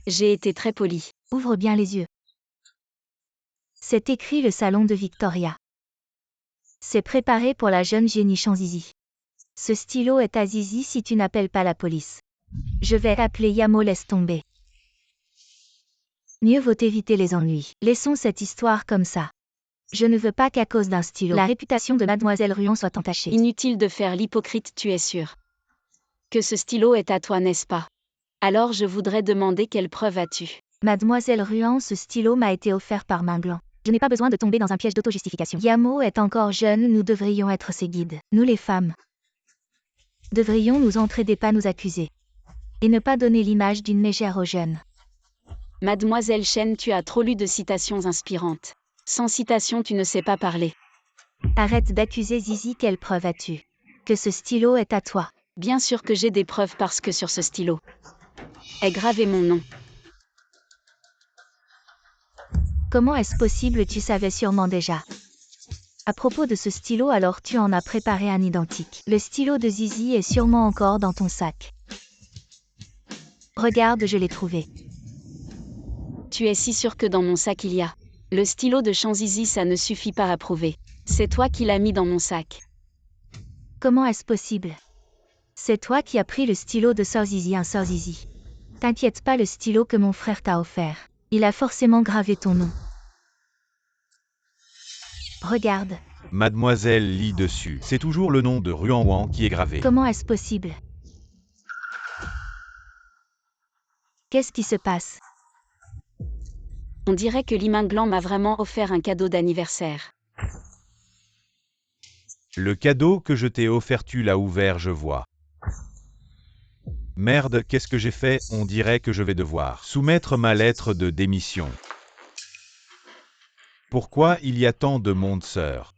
J'ai été très poli. Ouvre bien les yeux. C'est écrit le salon de Victoria. C'est préparé pour la jeune génie Zizi. Ce stylo est à Zizi si tu n'appelles pas la police. Je vais appeler Yamo, laisse tomber. Mieux vaut éviter les ennuis. Laissons cette histoire comme ça. Je ne veux pas qu'à cause d'un stylo, la réputation de Mademoiselle Ruan soit entachée. Inutile de faire l'hypocrite, tu es sûr que ce stylo est à toi, n'est-ce pas? Alors je voudrais demander quelle preuve as-tu? Mademoiselle Ruan, ce stylo m'a été offert par Minglan. Je n'ai pas besoin de tomber dans un piège d'auto-justification. Yamo est encore jeune, nous devrions être ses guides. Nous les femmes devrions nous entraider, pas nous accuser. Et ne pas donner l'image d'une mégère aux jeunes. Mademoiselle Chen, tu as trop lu de citations inspirantes. Sans citation, tu ne sais pas parler. Arrête d'accuser Zizi, quelle preuve as-tu que ce stylo est à toi? Bien sûr que j'ai des preuves parce que sur ce stylo est gravé mon nom. Comment est-ce possible? Tu savais sûrement déjà. À propos de ce stylo, alors tu en as préparé un identique. Le stylo de Zizi est sûrement encore dans ton sac. Regarde, je l'ai trouvé. Tu es si sûr que dans mon sac il y a le stylo de Zizi, ça ne suffit pas à prouver. C'est toi qui l'as mis dans mon sac. Comment est-ce possible? C'est toi qui as pris le stylo de Sœur Zizi, un Sœur Zizi. T'inquiète pas, le stylo que mon frère t'a offert. Il a forcément gravé ton nom. Regarde. Mademoiselle Lee dessus. C'est toujours le nom de Ruan Wang qui est gravé. Comment est-ce possible? Qu'est-ce qui se passe? On dirait que Lee Minglan m'a vraiment offert un cadeau d'anniversaire. Le cadeau que je t'ai offert, tu l'as ouvert, je vois. Merde, qu'est-ce que j'ai fait? On dirait que je vais devoir soumettre ma lettre de démission. Pourquoi il y a tant de monde, sœur?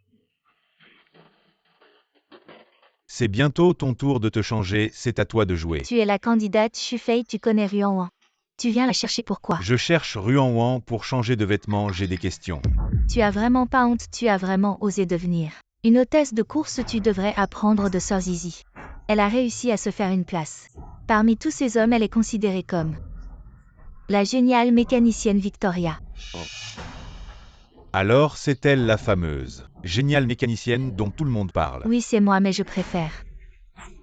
C'est bientôt ton tour de te changer, c'est à toi de jouer. Tu es la candidate Shufei, tu connais Ruan Wang. Tu viens la chercher pourquoi? Je cherche Ruan Wang pour changer de vêtements, j'ai des questions. Tu as vraiment pas honte, tu as vraiment osé devenir une hôtesse de course, tu devrais apprendre de Sœur Zizi. Elle a réussi à se faire une place. Parmi tous ces hommes, elle est considérée comme la géniale mécanicienne Victoria. Alors c'est elle la fameuse, géniale mécanicienne dont tout le monde parle. Oui, c'est moi, mais je préfère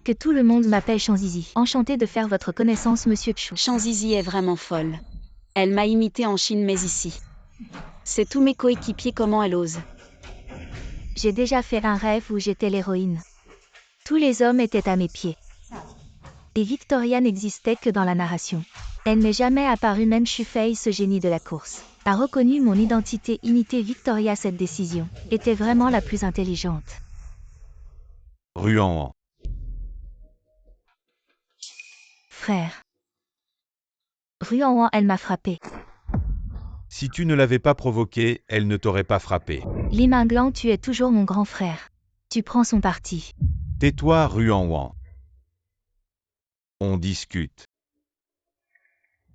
que tout le monde m'appelle Zizi. Enchantée de faire votre connaissance, Monsieur Chu. Zizi est vraiment folle. Elle m'a imité en Chine, mais ici, c'est tous mes coéquipiers, comment elle ose. J'ai déjà fait un rêve où j'étais l'héroïne. Tous les hommes étaient à mes pieds. Et Victoria n'existait que dans la narration. Elle n'est jamais apparue, même Shufei, ce génie de la course a reconnu mon identité, imiter Victoria. Cette décision était vraiment la plus intelligente. Ruan. Frère. Ruan, elle m'a frappé. Si tu ne l'avais pas provoquée, elle ne t'aurait pas frappé. Li Minglan, tu es toujours mon grand frère. Tu prends son parti. Tais-toi, Ruan. On discute.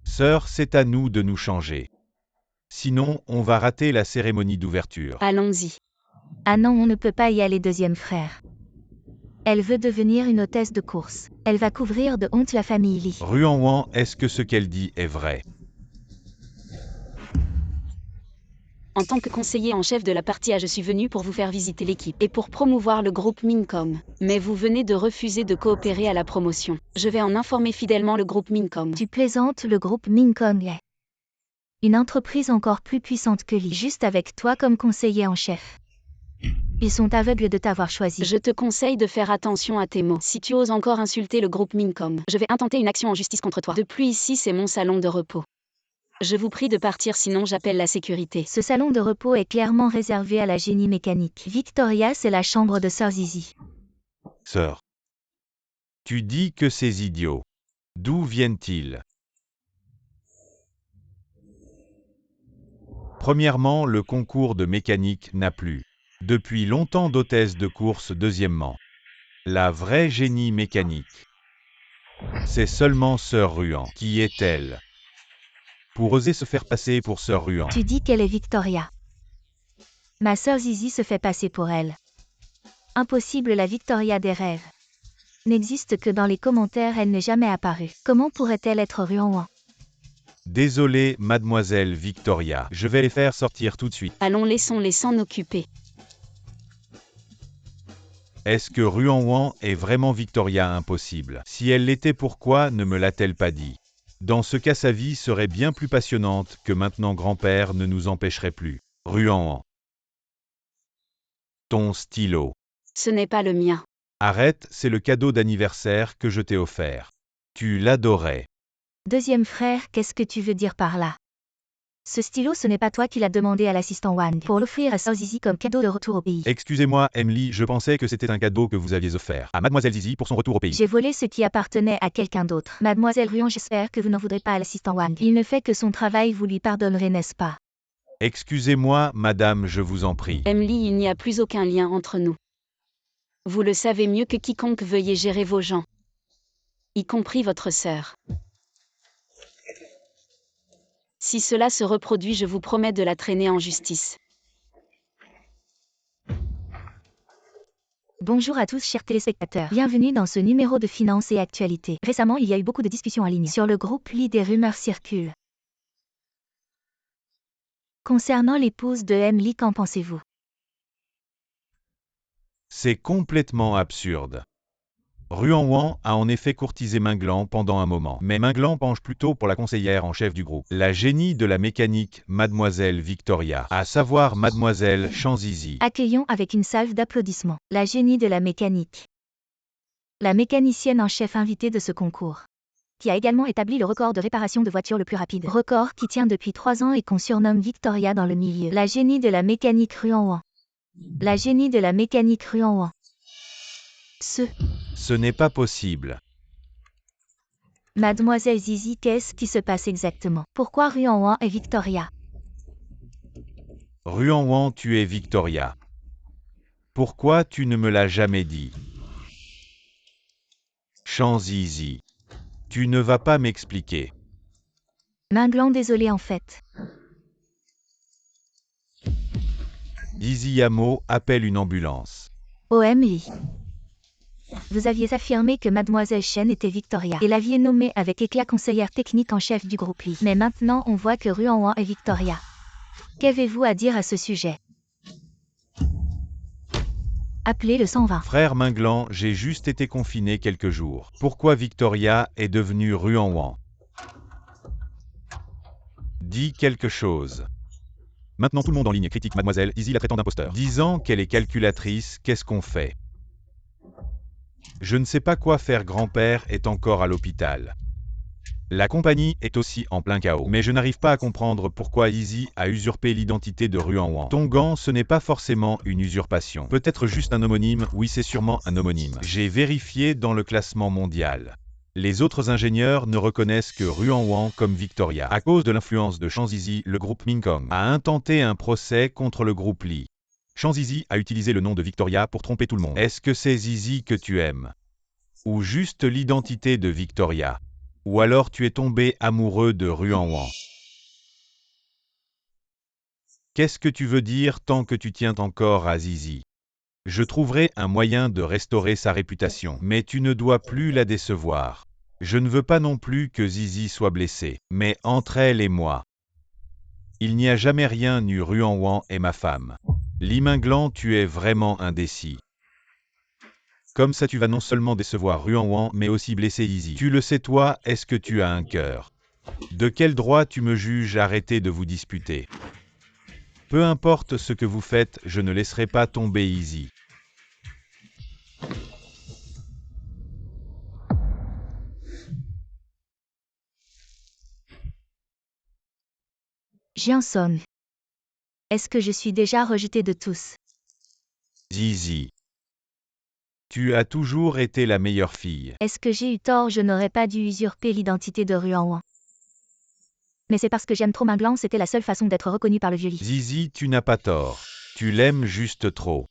Sœur, c'est à nous de nous changer. Sinon, on va rater la cérémonie d'ouverture. Allons-y. Ah non, on ne peut pas y aller, deuxième frère. Elle veut devenir une hôtesse de course. Elle va couvrir de honte la famille Li. Ruan, est-ce que ce qu'elle dit est vrai? En tant que conseiller en chef de la partie A, je suis venu pour vous faire visiter l'équipe et pour promouvoir le groupe Mincom. Mais vous venez de refuser de coopérer à la promotion. Je vais en informer fidèlement le groupe Mincom. Tu plaisantes, le groupe Mincom est une entreprise encore plus puissante que Li, juste avec toi comme conseiller en chef. Ils sont aveugles de t'avoir choisi. Je te conseille de faire attention à tes mots. Si tu oses encore insulter le groupe Mincom, je vais intenter une action en justice contre toi. Depuis ici, c'est mon salon de repos. Je vous prie de partir, sinon j'appelle la sécurité. Ce salon de repos est clairement réservé à la génie mécanique. Victoria, c'est la chambre de Sœur Zizi. Sœur. Tu dis que ces idiots. D'où viennent-ils? Premièrement, le concours de mécanique n'a plus depuis longtemps d'hôtesse de course. Deuxièmement, la vraie génie mécanique, c'est seulement Sœur Ruan. Qui est-elle pour oser se faire passer pour Sœur Ruan? Tu dis qu'elle est Victoria. Ma sœur Zizi se fait passer pour elle. Impossible, la Victoria des rêves n'existe que dans les commentaires, elle n'est jamais apparue. Comment pourrait-elle être Ruan? Désolé, mademoiselle Victoria, je vais les faire sortir tout de suite. Allons, laissons-les s'en occuper. Est-ce que Ruan est vraiment Victoria? Impossible. Si elle l'était, pourquoi ne me l'a-t-elle pas dit? Dans ce cas, sa vie serait bien plus passionnante que maintenant. Grand-père ne nous empêcherait plus. Ruan. Ton stylo. Ce n'est pas le mien. Arrête, c'est le cadeau d'anniversaire que je t'ai offert. Tu l'adorais. Deuxième frère, qu'est-ce que tu veux dire par là? Ce stylo, ce n'est pas toi qui l'as demandé à l'assistant Wang pour l'offrir à Sœur Zizi comme cadeau de retour au pays. Excusez-moi, Emily, je pensais que c'était un cadeau que vous aviez offert à mademoiselle Zizi pour son retour au pays. J'ai volé ce qui appartenait à quelqu'un d'autre. Mademoiselle Ruan, j'espère que vous n'en voudrez pas à l'assistant Wang. Il ne fait que son travail, vous lui pardonnerez, n'est-ce pas? Excusez-moi, madame, je vous en prie. Emily, il n'y a plus aucun lien entre nous. Vous le savez mieux que quiconque, veuillez gérer vos gens. Y compris votre sœur. Si cela se reproduit, je vous promets de la traîner en justice. Bonjour à tous, chers téléspectateurs. Bienvenue dans ce numéro de Finances et Actualités. Récemment, il y a eu beaucoup de discussions en ligne. Sur le groupe Li, des rumeurs circulent. Concernant l'épouse de Emily, qu'en pensez-vous? C'est complètement absurde. Ruan a en effet courtisé Minglan pendant un moment, mais Minglan penche plutôt pour la conseillère en chef du groupe, la génie de la mécanique, mademoiselle Victoria, à savoir mademoiselle Zizi. Accueillons avec une salve d'applaudissements la génie de la mécanique, la mécanicienne en chef invitée de ce concours, qui a également établi le record de réparation de voitures le plus rapide, record qui tient depuis 3 ans et qu'on surnomme Victoria dans le milieu. La génie de la mécanique Ruan. La génie de la mécanique Ruan. Ce n'est pas possible. Mademoiselle Zizi, qu'est-ce qui se passe exactement? Pourquoi Ruan est Victoria? Ruan, tu es Victoria. Pourquoi tu ne me l'as jamais dit? Zizi. Tu ne vas pas m'expliquer. Minglan, désolé en fait. Zizi Amo, appelle une ambulance. OMI. Vous aviez affirmé que Mademoiselle Chen était Victoria et l'aviez nommée avec éclat conseillère technique en chef du groupe Li. Mais maintenant on voit que Ruan est Victoria. Qu'avez-vous à dire à ce sujet? Appelez le 120. Frère Minglan, j'ai juste été confiné quelques jours. Pourquoi Victoria est devenue Ruan? Dis quelque chose. Maintenant tout le monde en ligne critique mademoiselle Zizi la traitant d'imposteur. Disant qu'elle est calculatrice, qu'est-ce qu'on fait? Je ne sais pas quoi faire. Grand-père est encore à l'hôpital. La compagnie est aussi en plein chaos. Mais je n'arrive pas à comprendre pourquoi Izzy a usurpé l'identité de Ruan-Wan. Tongan, ce n'est pas forcément une usurpation. Peut-être juste un homonyme, oui c'est sûrement un homonyme. J'ai vérifié dans le classement mondial. Les autres ingénieurs ne reconnaissent que Ruan-Wan comme Victoria. À cause de l'influence de Shanzizi, le groupe Minkong a intenté un procès contre le groupe Lee. Shanzizi a utilisé le nom de Victoria pour tromper tout le monde. Est-ce que c'est Zizi que tu aimes? Ou juste l'identité de Victoria? Ou alors tu es tombé amoureux de Ruan-Wan? Qu'est-ce que tu veux dire tant que tu tiens encore à Zizi? Je trouverai un moyen de restaurer sa réputation, mais tu ne dois plus la décevoir. Je ne veux pas non plus que Zizi soit blessée, mais entre elle et moi, il n'y a jamais rien eu. Ruan-Wan est ma femme. Lee Minglan, tu es vraiment indécis. Comme ça tu vas non seulement décevoir Ruan-Wan, mais aussi blesser Izzy. Tu le sais toi, est-ce que tu as un cœur? De quel droit tu me juges? Arrêtez de vous disputer. Peu importe ce que vous faites, je ne laisserai pas tomber Izzy. Jiansong. Est-ce que je suis déjà rejetée de tous? Izzy. Tu as toujours été la meilleure fille. Est-ce que j'ai eu tort? Je n'aurais pas dû usurper l'identité de Ruan-Wan. Mais c'est parce que j'aime trop Minglan, c'était la seule façon d'être reconnue par le vieux Lee. Zizi, tu n'as pas tort. Tu l'aimes juste trop.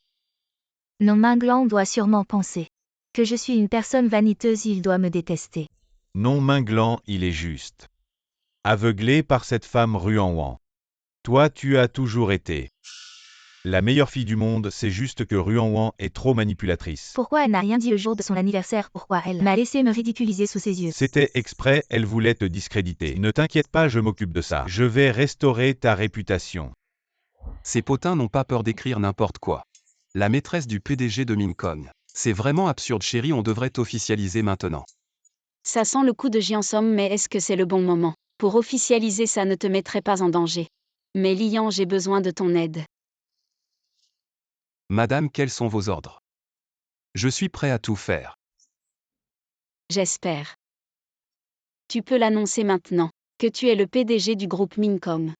Non, Minglan doit sûrement penser que je suis une personne vaniteuse, il doit me détester. Non, Minglan, il est juste aveuglé par cette femme Ruan-Wan. Toi, tu as toujours été la meilleure fille du monde, c'est juste que Ruan-Wan est trop manipulatrice. Pourquoi elle n'a rien dit le jour de son anniversaire? Pourquoi elle m'a laissé me ridiculiser sous ses yeux? C'était exprès, elle voulait te discréditer. Ne t'inquiète pas, je m'occupe de ça. Je vais restaurer ta réputation. Ces potins n'ont pas peur d'écrire n'importe quoi. La maîtresse du PDG de Minkong. C'est vraiment absurde chérie, on devrait officialiser maintenant. Ça sent le coup de Jiansong, mais est-ce que c'est le bon moment? Pour officialiser ça ne te mettrait pas en danger. Mais Lian, j'ai besoin de ton aide. Madame, quels sont vos ordres? Je suis prêt à tout faire. J'espère. Tu peux l'annoncer maintenant, que tu es le PDG du groupe Minkong.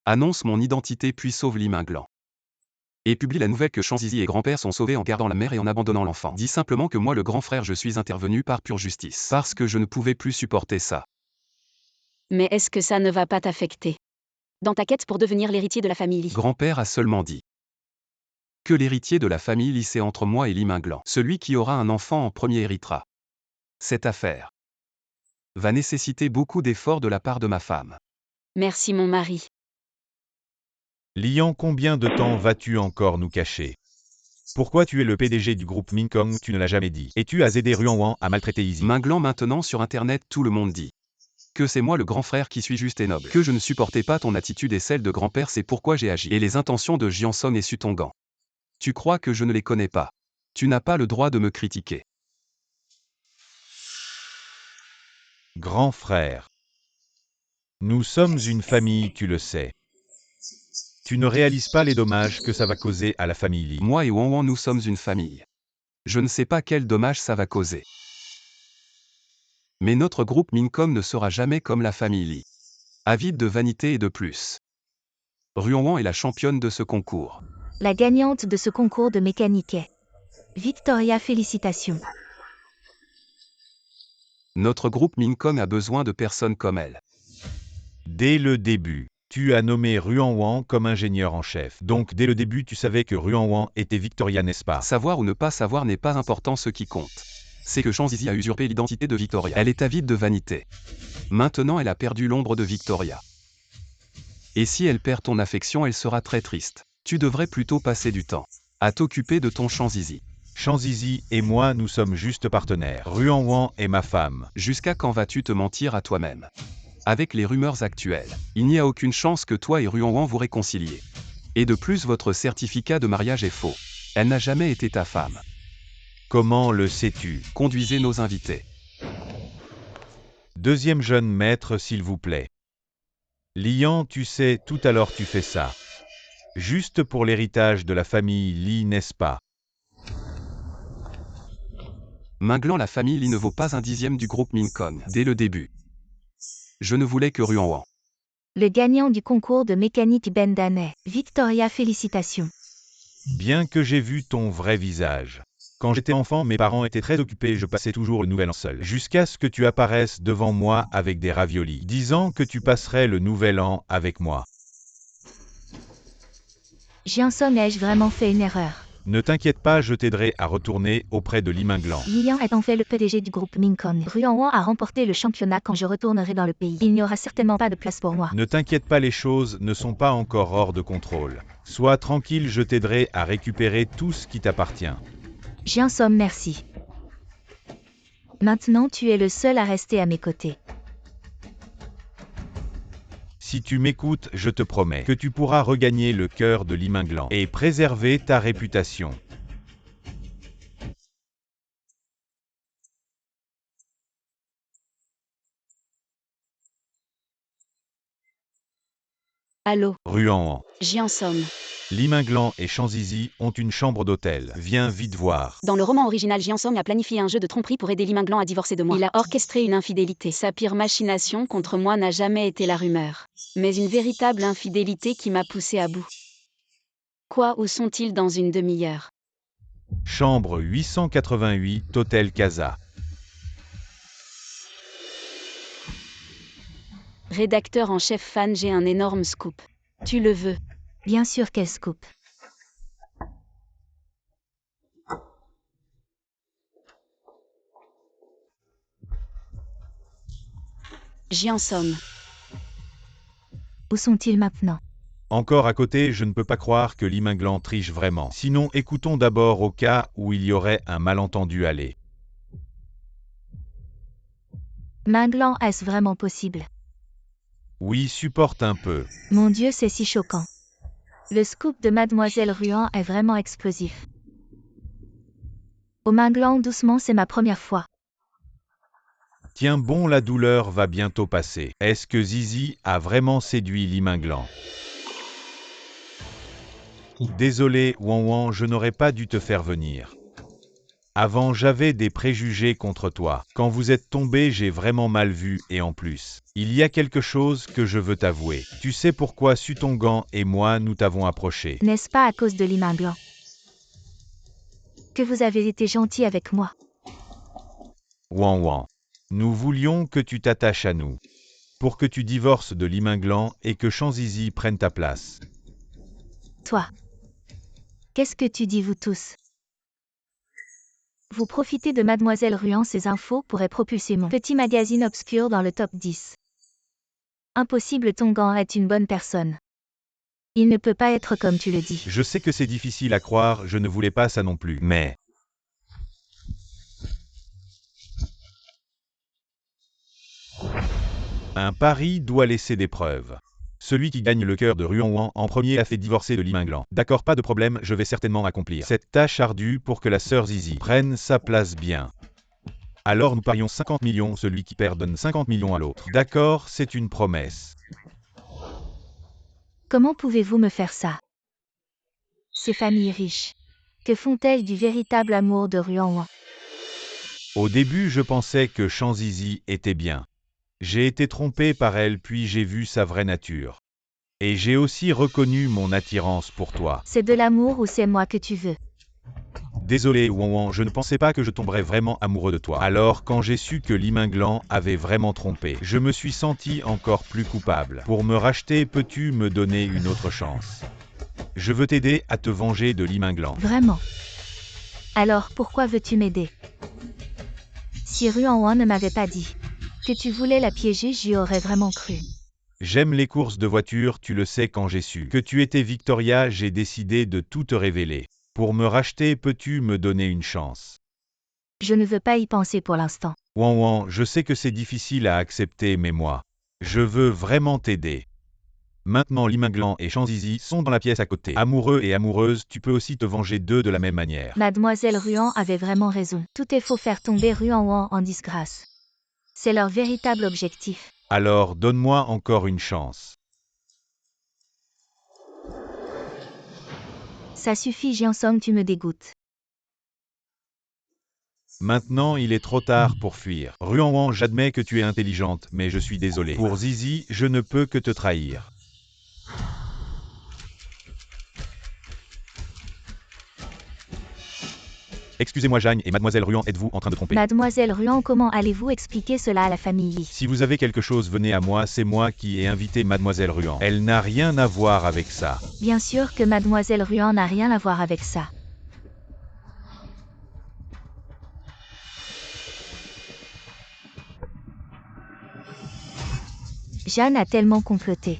Annonce mon identité puis sauve Lee Minglan. Et publie la nouvelle que Shanzizi et grand-père sont sauvés en gardant la mère et en abandonnant l'enfant. Dis simplement que moi le grand frère je suis intervenu par pure justice. Parce que je ne pouvais plus supporter ça. Mais est-ce que ça ne va pas t'affecter dans ta quête pour devenir l'héritier de la famille Lee? Grand-père a seulement dit que l'héritier de la famille Lee c'est entre moi et Lee Minglan. Celui qui aura un enfant en premier héritera. Cette affaire va nécessiter beaucoup d'efforts de la part de ma femme. Merci mon mari. Lian, combien de temps vas-tu encore nous cacher? Pourquoi tu es le PDG du groupe Minkong, tu ne l'as jamais dit. Et tu as aidé Ruan-Wan à maltraiter Izzy. Minglan maintenant sur internet tout le monde dit que c'est moi le grand frère qui suis juste et noble. Que je ne supportais pas ton attitude et celle de grand-père, c'est pourquoi j'ai agi. Et les intentions de Jiansong et Sutongan. Tu crois que je ne les connais pas? Tu n'as pas le droit de me critiquer. Grand frère. Nous sommes une famille, tu le sais. Tu ne réalises pas les dommages que ça va causer à la famille Lee. Moi et Wan-Wan nous sommes une famille. Je ne sais pas quel dommage ça va causer. Mais notre groupe Minkong ne sera jamais comme la famille Lee. Avide de vanité et de plus. Ruan-Wan est la championne de ce concours. La gagnante de ce concours de mécanique est Victoria, félicitations. Notre groupe Minkong a besoin de personnes comme elle. Dès le début, tu as nommé Ruan-Wan comme ingénieur en chef. Donc dès le début tu savais que Ruan-Wan était Victoria, n'est-ce pas? Savoir ou ne pas savoir n'est pas important, ce qui compte. C'est que Shanzizi a usurpé l'identité de Victoria. Elle est avide de vanité. Maintenant elle a perdu l'ombre de Victoria. Et si elle perd ton affection, elle sera très triste. Tu devrais plutôt passer du temps à t'occuper de ton Shanzizi. Shanzizi et moi nous sommes juste partenaires. Ruan-Wan est ma femme. Jusqu'à quand vas-tu te mentir à toi-même? Avec les rumeurs actuelles, il n'y a aucune chance que toi et Ruan-Wan vous réconciliez. Et de plus, votre certificat de mariage est faux. Elle n'a jamais été ta femme. Comment le sais-tu? Conduisez nos invités. Deuxième jeune maître, s'il vous plaît. Lian, tu sais, tout à l'heure tu fais ça. Juste pour l'héritage de la famille Lee, n'est-ce pas? Minglan, la famille Li ne vaut pas un dixième du groupe Mincon, dès le début. Je ne voulais que Ruan. Le gagnant du concours de mécanique Ben Danais. Victoria, félicitations. Bien que j'ai vu ton vrai visage. Quand j'étais enfant, mes parents étaient très occupés, je passais toujours le nouvel an seul. Jusqu'à ce que tu apparaisses devant moi avec des raviolis, disant que tu passerais le nouvel an avec moi. Jiansong, ai-je vraiment fait une erreur? Ne t'inquiète pas, je t'aiderai à retourner auprès de Li Minglan. Lilian est en fait le PDG du groupe Mincon. Ruan a remporté le championnat quand je retournerai dans le pays. Il n'y aura certainement pas de place pour moi. Ne t'inquiète pas, les choses ne sont pas encore hors de contrôle. Sois tranquille, je t'aiderai à récupérer tout ce qui t'appartient. Jiansong, merci. Maintenant tu es le seul à rester à mes côtés. Si tu m'écoutes, je te promets que tu pourras regagner le cœur de Li Minglan et préserver ta réputation. Allô, Ruan. Jiansong. Li Minglan et Shanzizi ont une chambre d'hôtel. Viens vite voir. Dans le roman original, Jiansong a planifié un jeu de tromperie pour aider Li Minglan à divorcer de moi. Il a orchestré une infidélité. Sa pire machination contre moi n'a jamais été la rumeur, mais une véritable infidélité qui m'a poussé à bout. Quoi, où sont-ils dans une demi-heure? Chambre 888, Hôtel Casa. Rédacteur en chef fan, j'ai un énorme scoop. Tu le veux? Bien sûr, quel scoop. Jiansong. Où sont-ils maintenant? Encore à côté, je ne peux pas croire que Li Minglan triche vraiment. Sinon, écoutons d'abord au cas où il y aurait un malentendu. Allez. Minglan, est-ce vraiment possible? Oui, supporte un peu. Mon Dieu, c'est si choquant. Le scoop de Mademoiselle Ruan est vraiment explosif. Oh Minglan, doucement, c'est ma première fois. Tiens bon, la douleur va bientôt passer. Est-ce que Zizi a vraiment séduit Li Minglan? Désolé, Wan, je n'aurais pas dû te faire venir. Avant, j'avais des préjugés contre toi. Quand vous êtes tombé, j'ai vraiment mal vu, et en plus, il y a quelque chose que je veux t'avouer. Tu sais pourquoi Sutongan et moi nous t'avons approché? N'est-ce pas à cause de Li Minglan? Que vous avez été gentil avec moi. Wan. Nous voulions que tu t'attaches à nous. Pour que tu divorces de Li Minglan et que Shanzizi prenne ta place. Toi. Qu'est-ce que tu dis, vous tous? Vous profitez de Mademoiselle Ruan, ces infos pourraient propulser mon petit magazine obscur dans le top 10. Impossible, Tongan est une bonne personne. Il ne peut pas être comme tu le dis. Je sais que c'est difficile à croire, je ne voulais pas ça non plus, mais... Un pari doit laisser des preuves. Celui qui gagne le cœur de Ruan en premier a fait divorcer de Li Minglan. D'accord, pas de problème, je vais certainement accomplir cette tâche ardue pour que la sœur Zizi prenne sa place bien. Alors nous parions 50 millions, celui qui perd donne 50 millions à l'autre. D'accord, c'est une promesse. Comment pouvez-vous me faire ça? Ces familles riches. Que font-elles du véritable amour de Ruan? Au début, je pensais que Shanzizi était bien. J'ai été trompé par elle, puis j'ai vu sa vraie nature. Et j'ai aussi reconnu mon attirance pour toi. C'est de l'amour ou c'est moi que tu veux? Désolé, Wan, je ne pensais pas que je tomberais vraiment amoureux de toi. Alors, quand j'ai su que Li Minglan avait vraiment trompé, je me suis senti encore plus coupable. Pour me racheter, peux-tu me donner une autre chance? Je veux t'aider à te venger de Li Minglan. Vraiment? Alors pourquoi veux-tu m'aider? Si Ruan ne m'avait pas dit que tu voulais la piéger, j'y aurais vraiment cru. J'aime les courses de voiture, tu le sais. Quand j'ai su que tu étais Victoria, j'ai décidé de tout te révéler. Pour me racheter, peux-tu me donner une chance? Je ne veux pas y penser pour l'instant. Wan, je sais que c'est difficile à accepter, mais moi, je veux vraiment t'aider. Maintenant, Li Minglan et Shanzizi sont dans la pièce à côté. Amoureux et amoureuse, tu peux aussi te venger d'eux de la même manière. Mademoiselle Ruan avait vraiment raison. Tout est faux, faire tomber Ruan en disgrâce. C'est leur véritable objectif. Alors, donne-moi encore une chance. Ça suffit, Jiansong, tu me dégoûtes. Maintenant, il est trop tard pour fuir. Ruan, j'admets que tu es intelligente, mais je suis désolé. Pour Zizi, je ne peux que te trahir. Excusez-moi Jeanne et Mademoiselle Ruan, êtes-vous en train de tromper? Mademoiselle Ruan, comment allez-vous expliquer cela à la famille Lee? Si vous avez quelque chose, venez à moi, c'est moi qui ai invité Mademoiselle Ruan. Elle n'a rien à voir avec ça. Bien sûr que Mademoiselle Ruan n'a rien à voir avec ça. Jeanne a tellement comploté.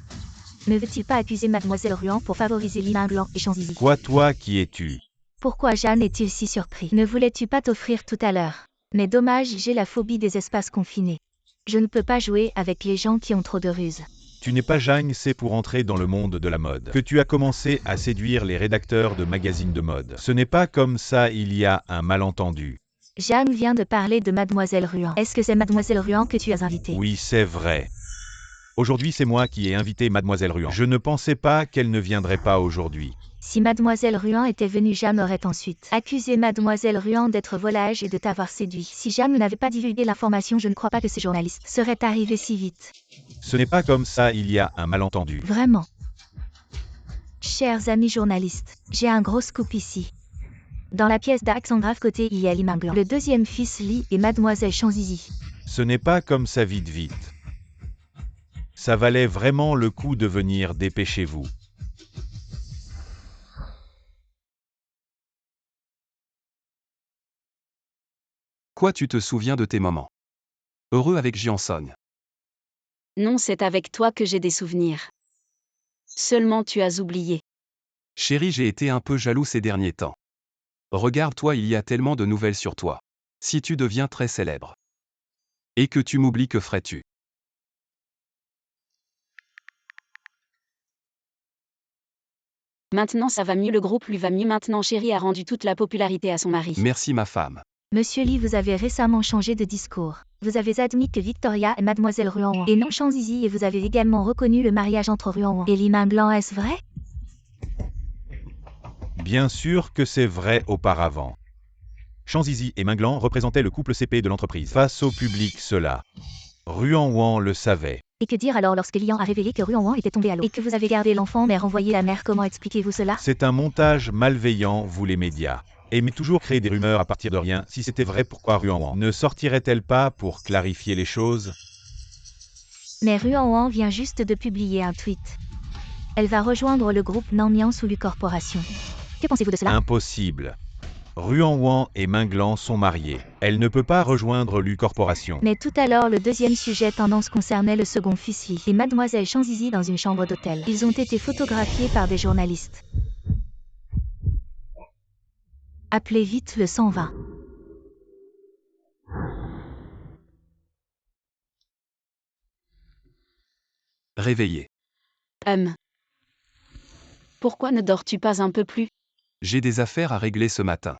Ne veut-il pas accuser Mademoiselle Ruan pour favoriser Limain Blanc et Chanzizi? Quoi, toi, qui es-tu? Pourquoi Jeanne est-il si surpris? Ne voulais-tu pas t'offrir tout à l'heure? Mais dommage, j'ai la phobie des espaces confinés. Je ne peux pas jouer avec les gens qui ont trop de ruses. Tu n'es pas Jeanne, c'est pour entrer dans le monde de la mode que tu as commencé à séduire les rédacteurs de magazines de mode. Ce n'est pas comme ça, il y a un malentendu. Jeanne vient de parler de Mademoiselle Ruan. Est-ce que c'est Mademoiselle Ruan que tu as invitée? Oui, c'est vrai. Aujourd'hui, c'est moi qui ai invité Mademoiselle Ruan. Je ne pensais pas qu'elle ne viendrait pas aujourd'hui. Si Mademoiselle Ruan était venue, Jeanne aurait ensuite accusé Mademoiselle Ruan d'être volage et de t'avoir séduit. Si Jeanne n'avait pas divulgué l'information, je ne crois pas que ces journalistes seraient arrivés si vite. Ce n'est pas comme ça, il y a un malentendu. Vraiment. Chers amis journalistes, j'ai un gros scoop ici. Dans la pièce d'Accent Grave côté, il y a Limain Blanc, le deuxième fils Lee et Mademoiselle Chanzizi. Ce n'est pas comme ça, vite vite. Ça valait vraiment le coup de venir, dépêchez-vous. Quoi, tu te souviens de tes moments heureux avec Jianson? Non, c'est avec toi que j'ai des souvenirs. Seulement tu as oublié. Chérie, j'ai été un peu jaloux ces derniers temps. Regarde-toi, il y a tellement de nouvelles sur toi. Si tu deviens très célèbre. Et que tu m'oublies, que ferais-tu? Maintenant ça va mieux, le groupe lui va mieux maintenant. Chérie a rendu toute la popularité à son mari. Merci ma femme. Monsieur Lee, vous avez récemment changé de discours. Vous avez admis que Victoria est Mademoiselle Ruan et non Chanzizi, et vous avez également reconnu le mariage entre Ruan et Limain Blanc. Est-ce vrai? Bien sûr que c'est vrai auparavant. Chanzizi et Minglan représentaient le couple CP de l'entreprise. Face au public, cela. Ruan le savait. Et que dire alors lorsque Lian a révélé que Ruan était tombé à l'eau et que vous avez gardé l'enfant mais renvoyé la mère? Comment expliquez-vous cela? C'est un montage malveillant, vous les médias. Aimez toujours créer des rumeurs à partir de rien. Si c'était vrai, pourquoi Ruan ne sortirait-elle pas pour clarifier les choses? Mais Ruan vient juste de publier un tweet. Elle va rejoindre le groupe Nanmian Soulu Corporation. Que pensez-vous de cela? Impossible. Ruan et Minglan sont mariés. Elle ne peut pas rejoindre Lu Corporation. Mais tout à l'heure, le deuxième sujet tendance concernait le second fils Lee et Mademoiselle Chanzizi dans une chambre d'hôtel. Ils ont été photographiés par des journalistes. Appelez vite le 120. Réveillé. Pourquoi ne dors-tu pas un peu plus? J'ai des affaires à régler ce matin.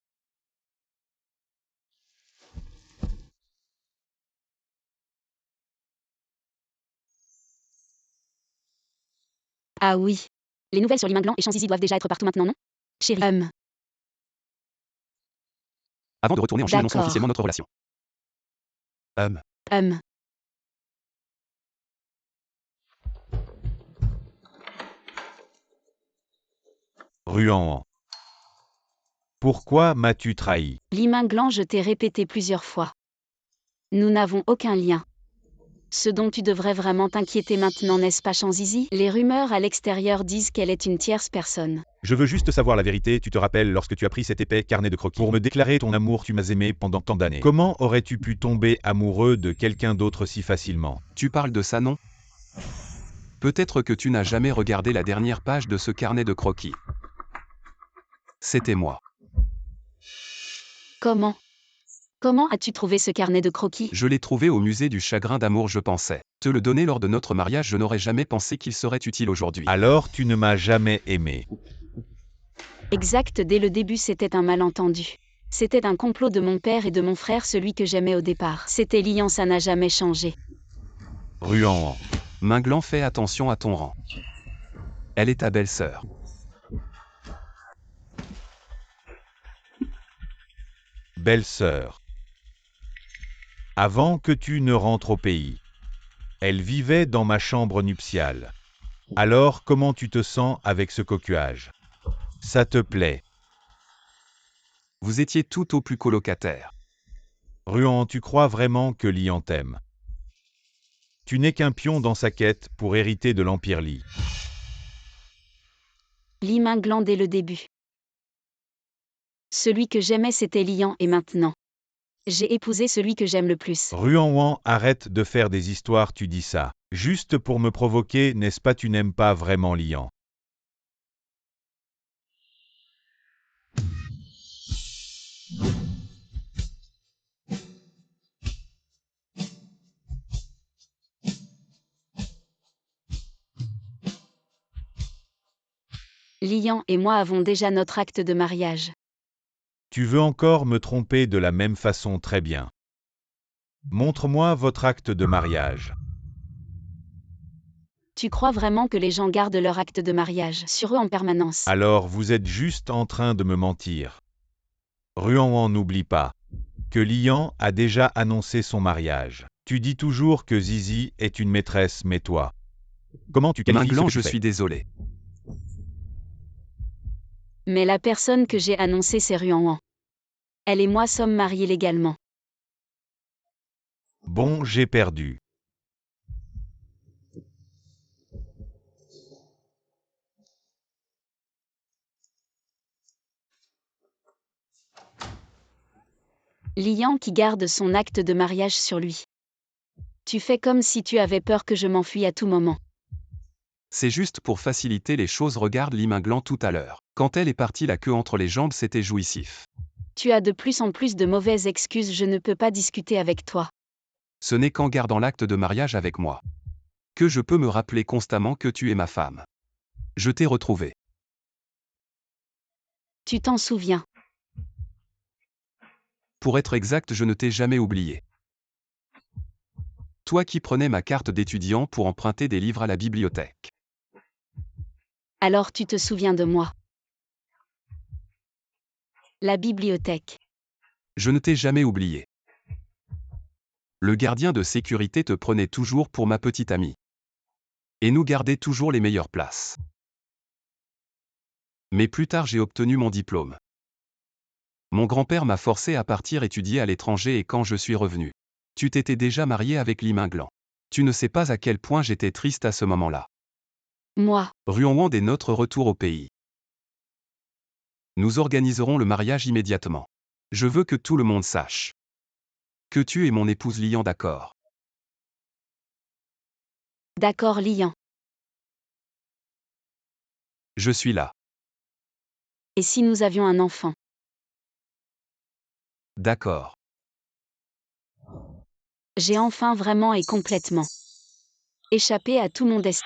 Ah oui. Les nouvelles sur Limain Blanc et Chanzizi doivent déjà être partout maintenant, non? Chérie. Avant de retourner en Chine, annonçons D'accord. officiellement notre relation. Ruan. Pourquoi m'as-tu trahi? Limain Blanc, je t'ai répété plusieurs fois. Nous n'avons aucun lien. Ce dont tu devrais vraiment t'inquiéter maintenant, n'est-ce pas Chanzizi? Les rumeurs à l'extérieur disent qu'elle est une tierce personne. Je veux juste savoir la vérité. Tu te rappelles lorsque tu as pris cet épais carnet de croquis pour me déclarer ton amour, tu m'as aimé pendant tant d'années. Comment aurais-tu pu tomber amoureux de quelqu'un d'autre si facilement? Tu parles de ça, non? Peut-être que tu n'as jamais regardé la dernière page de ce carnet de croquis. C'était moi. Comment as-tu trouvé ce carnet de croquis? Je l'ai trouvé au musée du chagrin d'amour, je pensais te le donner lors de notre mariage, je n'aurais jamais pensé qu'il serait utile aujourd'hui. Alors tu ne m'as jamais aimé. Exact, dès le début c'était un malentendu. C'était un complot de mon père et de mon frère, celui que j'aimais au départ. C'était Lian, ça n'a jamais changé. Ruan. Minglan, fais attention à ton rang. Elle est ta belle-sœur. Belle-sœur. Avant que tu ne rentres au pays. Elle vivait dans ma chambre nuptiale. Alors comment tu te sens avec ce coquillage? Ça te plaît? Vous étiez tout au plus colocataire. Ruan, tu crois vraiment que Lian t'aime? Tu n'es qu'un pion dans sa quête pour hériter de l'Empire Li. Li Minglan dès le début. Celui que j'aimais c'était Lian et maintenant. J'ai épousé celui que j'aime le plus. Ruan Wan, arrête de faire des histoires, tu dis ça. Juste pour me provoquer, n'est-ce pas? Tu n'aimes pas vraiment Lian. Lian et moi avons déjà notre acte de mariage. Tu veux encore me tromper de la même façon? Très bien. Montre-moi votre acte de mariage. Tu crois vraiment que les gens gardent leur acte de mariage sur eux en permanence? Alors vous êtes juste en train de me mentir. Ruan Wan, n'oublie pas que Lian a déjà annoncé son mariage. Tu dis toujours que Zizi est une maîtresse, mais toi, comment tu qualifies ce Minglan, que tu je fais? suis désolé. Mais la personne que j'ai annoncée c'est Ruan. Elle et moi sommes mariés légalement. Bon, j'ai perdu. Lian qui garde son acte de mariage sur lui. Tu fais comme si tu avais peur que je m'enfuis à tout moment. C'est juste pour faciliter les choses. Regarde Li Minglan tout à l'heure. Quand elle est partie la queue entre les jambes, c'était jouissif. Tu as de plus en plus de mauvaises excuses, je ne peux pas discuter avec toi. Ce n'est qu'en gardant l'acte de mariage avec moi que je peux me rappeler constamment que tu es ma femme. Je t'ai retrouvé. Tu t'en souviens. Pour être exact, je ne t'ai jamais oublié. Toi qui prenais ma carte d'étudiant pour emprunter des livres à la bibliothèque. Alors tu te souviens de moi. La bibliothèque. Je ne t'ai jamais oublié. Le gardien de sécurité te prenait toujours pour ma petite amie. Et nous gardait toujours les meilleures places. Mais plus tard j'ai obtenu mon diplôme. Mon grand-père m'a forcé à partir étudier à l'étranger et quand je suis revenu, tu t'étais déjà marié avec Li Minglan. Tu ne sais pas à quel point j'étais triste à ce moment-là. Moi. Ruan Wan, dès notre retour au pays. Nous organiserons le mariage immédiatement. Je veux que tout le monde sache que tu es mon épouse Lian, d'accord? D'accord Lian. Je suis là. Et si nous avions un enfant? D'accord. J'ai enfin vraiment et complètement échappé à tout mon destin.